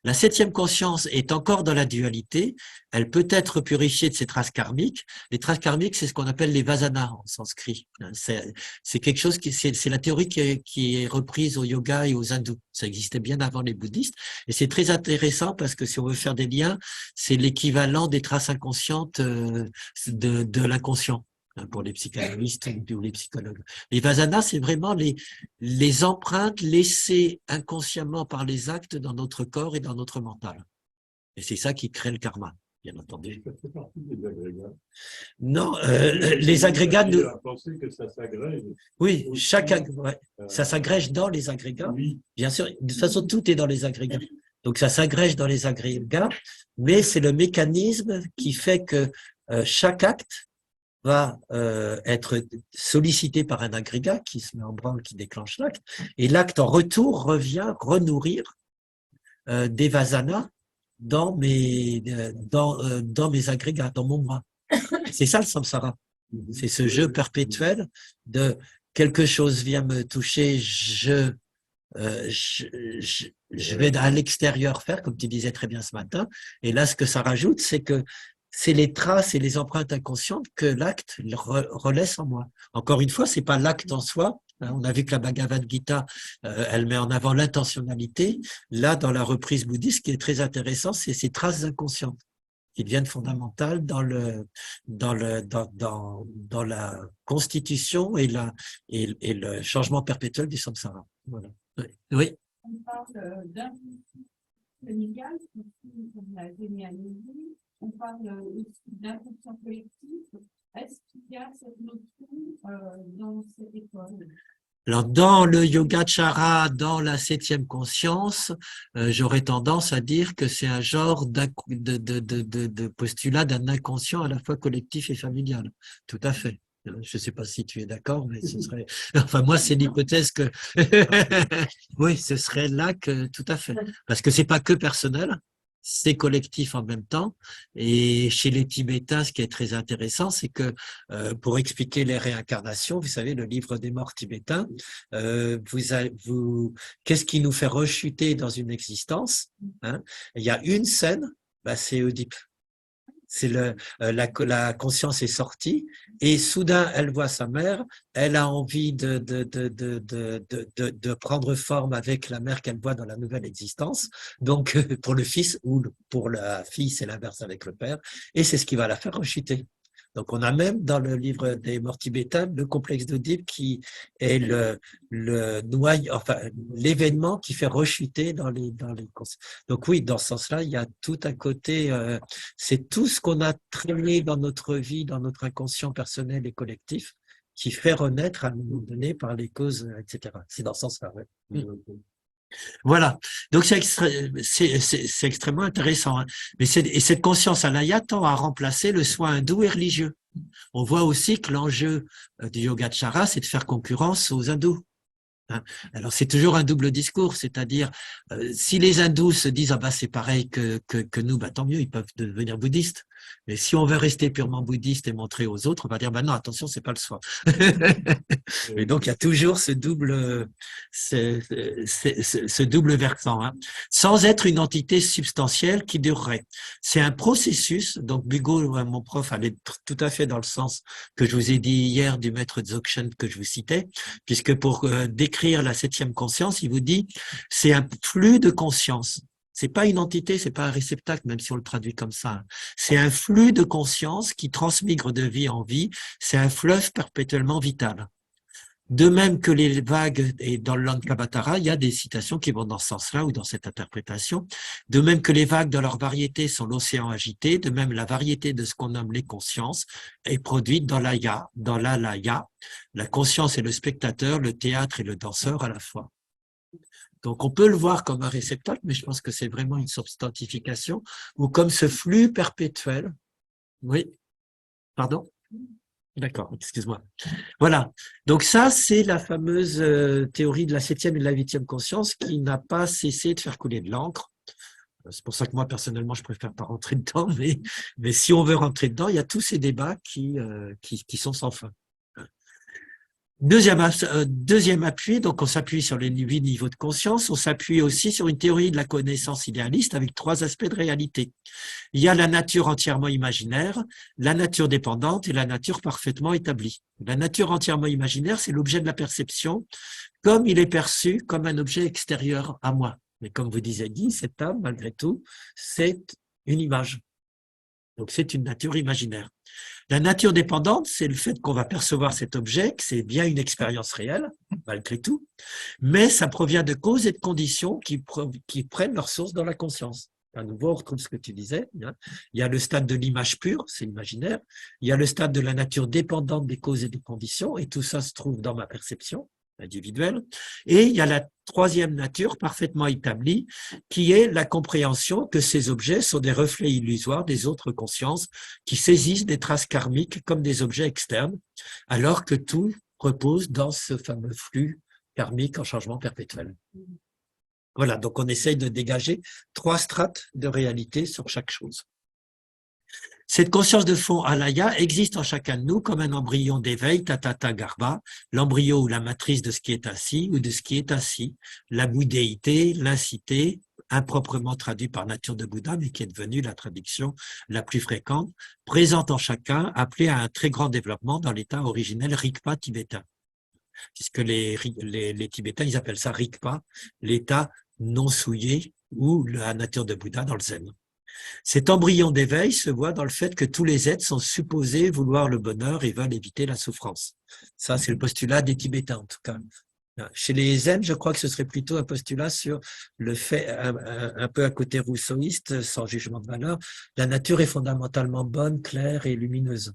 La 7e conscience est encore dans la dualité. Elle peut être purifiée de ses traces karmiques. Les traces karmiques, c'est ce qu'on appelle les vasanas en sanskrit. C'est quelque chose c'est la théorie qui est reprise au yoga et aux hindous. Ça existait bien avant les bouddhistes. Et c'est très intéressant parce que si on veut faire des liens, c'est l'équivalent des traces inconscientes de l'inconscient pour les psychanalystes ou les psychologues. Les vasanas, c'est vraiment les empreintes laissées inconsciemment par les actes dans notre corps et dans notre mental. Et c'est ça qui crée le karma, bien entendu. Ça fait partie des agrégats. Non, les agrégats... On a pensé que ça s'agrège. Oui, ça s'agrège dans les agrégats. Oui. Bien sûr, de toute façon, tout est dans les agrégats. Donc, ça s'agrège dans les agrégats, mais c'est le mécanisme qui fait que chaque acte va être sollicité par un agrégat qui se met en branle, qui déclenche l'acte, et l'acte en retour revient renourrir des vasanas dans dans mes agrégats, dans mon moi. C'est ça le samsara. C'est ce jeu perpétuel de quelque chose vient me toucher, je vais à l'extérieur faire, comme tu disais très bien ce matin. Et là, ce que ça rajoute, c'est que c'est les traces et les empreintes inconscientes que l'acte relaisse en moi. Encore une fois, c'est pas l'acte en soi. On a vu que la Bhagavad Gita, elle met en avant l'intentionnalité. Là, dans la reprise bouddhiste, ce qui est très intéressant, c'est ces traces inconscientes qui deviennent fondamentales dans la constitution et le changement perpétuel du samsara. Voilà. Oui. On parle d'inconscient familial, on a généalogie, on parle aussi d'inconscient collectif. Est-ce qu'il y a cette notion dans cette école? Alors, dans le Yogacara, dans la 7e conscience, j'aurais tendance à dire que c'est un genre de postulat d'un inconscient à la fois collectif et familial. Tout à fait. Je ne sais pas si tu es d'accord, mais ce serait. Enfin, moi, c'est l'hypothèse que. Oui, ce serait là que. Tout à fait. Parce que c'est pas que personnel, c'est collectif en même temps. Et chez les Tibétains, ce qui est très intéressant, c'est que pour expliquer les réincarnations, vous savez, le livre des morts tibétains, qu'est-ce qui nous fait rechuter dans une existence, hein? Il y a une scène, bah, c'est Oedipe. C'est la conscience est sortie et soudain elle voit sa mère, elle a envie de prendre forme avec la mère qu'elle voit dans la nouvelle existence. Donc pour le fils ou pour la fille, c'est l'inverse avec le père, et c'est ce qui va la faire rechuter. Donc on a même dans le livre des morts tibétains le complexe d'Oedipe qui est le noyau, enfin l'événement qui fait rechuter dans les Donc oui, dans ce sens-là, il y a tout un côté, c'est tout ce qu'on a traîné dans notre vie, dans notre inconscient personnel et collectif, qui fait renaître à un moment donné par les causes, etc. C'est dans ce sens-là, ouais. Voilà. Donc c'est extrêmement intéressant, hein. Mais et cette conscience alaya tend à remplacer le soin hindou et religieux. On voit aussi que l'enjeu du Yogacara, c'est de faire concurrence aux hindous. Alors c'est toujours un double discours, c'est-à-dire si les hindous se disent ah bah c'est pareil que nous, bah tant mieux, ils peuvent devenir bouddhistes. Mais si on veut rester purement bouddhiste et montrer aux autres, on va dire bah non, attention, c'est pas le soi. Et donc il y a toujours ce double versant, hein, sans être une entité substantielle qui durerait. C'est un processus. Donc Bugo, mon prof, allait tout à fait dans le sens que je vous ai dit hier du maître Dzogchen que je vous citais, puisque pour décrire la 7e conscience, il vous dit c'est un flux de conscience. C'est pas une entité, c'est pas un réceptacle, même si on le traduit comme ça. C'est un flux de conscience qui transmigre de vie en vie. C'est un fleuve perpétuellement vital. De même que les vagues, et dans le Lankavatara, il y a des citations qui vont dans ce sens-là ou dans cette interprétation. De même que les vagues, dans leur variété, sont l'océan agité, de même la variété de ce qu'on nomme les consciences est produite dans l'aya, dans l'alaya. La conscience est le spectateur, le théâtre et le danseur à la fois. Donc, on peut le voir comme un réceptacle, mais je pense que c'est vraiment une substantification, ou comme ce flux perpétuel. Oui. Pardon? D'accord, excuse-moi. Voilà. Donc ça, c'est la fameuse théorie de la 7e et de la 8e conscience qui n'a pas cessé de faire couler de l'encre. C'est pour ça que moi, personnellement, je préfère pas rentrer dedans, mais si on veut rentrer dedans, il y a tous ces débats qui sont sans fin. Deuxième appui, donc on s'appuie sur les 8 niveaux de conscience, on s'appuie aussi sur une théorie de la connaissance idéaliste avec 3 aspects de réalité. Il y a la nature entièrement imaginaire, la nature dépendante et la nature parfaitement établie. La nature entièrement imaginaire, c'est l'objet de la perception, comme il est perçu comme un objet extérieur à moi. Mais comme vous disiez, Guy, cette âme, malgré tout, c'est une image. Donc c'est une nature imaginaire. La nature dépendante, c'est le fait qu'on va percevoir cet objet, que c'est bien une expérience réelle, malgré tout, mais ça provient de causes et de conditions qui prennent leur source dans la conscience. À nouveau, on retrouve ce que tu disais, hein. Il y a le stade de l'image pure, c'est l'imaginaire. Il y a le stade de la nature dépendante des causes et des conditions, et tout ça se trouve dans ma perception. individuelle. Et il y a la troisième nature parfaitement établie, qui est la compréhension que ces objets sont des reflets illusoires des autres consciences qui saisissent des traces karmiques comme des objets externes, alors que tout repose dans ce fameux flux karmique en changement perpétuel. Voilà, donc on essaye de dégager 3 strates de réalité sur chaque chose. Cette conscience de fond alaya existe en chacun de nous comme un embryon d'éveil, tatata garbha, l'embryo ou la matrice de ce qui est ainsi ou de ce qui est ainsi, la bouddhéité, l'incité, improprement traduit par nature de Bouddha, mais qui est devenue la traduction la plus fréquente, présente en chacun, appelée à un très grand développement dans l'état originel Rigpa tibétain. Puisque les Tibétains, ils appellent ça Rigpa, l'état non souillé ou la nature de Bouddha dans le zen. Cet embryon d'éveil se voit dans le fait que tous les êtres sont supposés vouloir le bonheur et veulent éviter la souffrance. Ça, c'est le postulat des Tibétains, en tout cas. Chez les zen, je crois que ce serait plutôt un postulat sur le fait, un peu à côté rousseauiste, sans jugement de valeur, la nature est fondamentalement bonne, claire et lumineuse.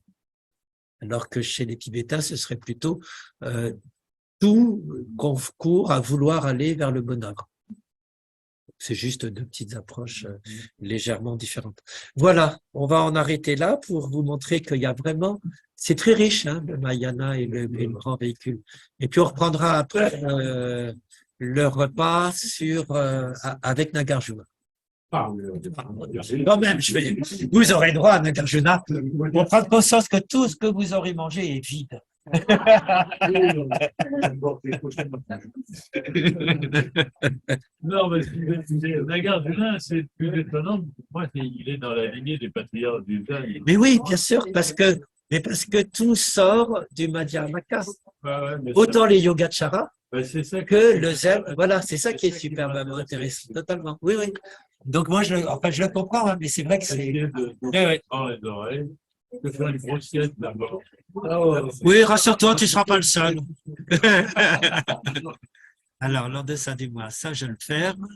Alors que chez les Tibétains, ce serait plutôt tout concourt à vouloir aller vers le bonheur. C'est juste 2 petites approches légèrement différentes. Voilà, on va en arrêter là pour vous montrer qu'il y a vraiment, c'est très riche, hein, le Mahayana et le grand véhicule. Et puis on reprendra après le repas avec Nagarjuna. Quand même, vous aurez droit à Nagarjuna pour prendre conscience que tout ce que vous aurez mangé est vide. Non, mais Nagarjuna, c'est plus étonnant. Pour moi, il est dans la lignée des patriarches du Zen. Mais oui, bien sûr, parce que tout sort du Madhyamaka. Autant les Yogacara que le Zen. Voilà, c'est ça qui est superbement intéressant, totalement. Oui, oui. Donc moi, je le comprends, hein, mais c'est vrai que c'est. De faire une grosse sieste d'abord. Oui, rassure-toi, tu ne seras pas le seul. Alors, lors de ça, dis-moi, ça, je le ferme.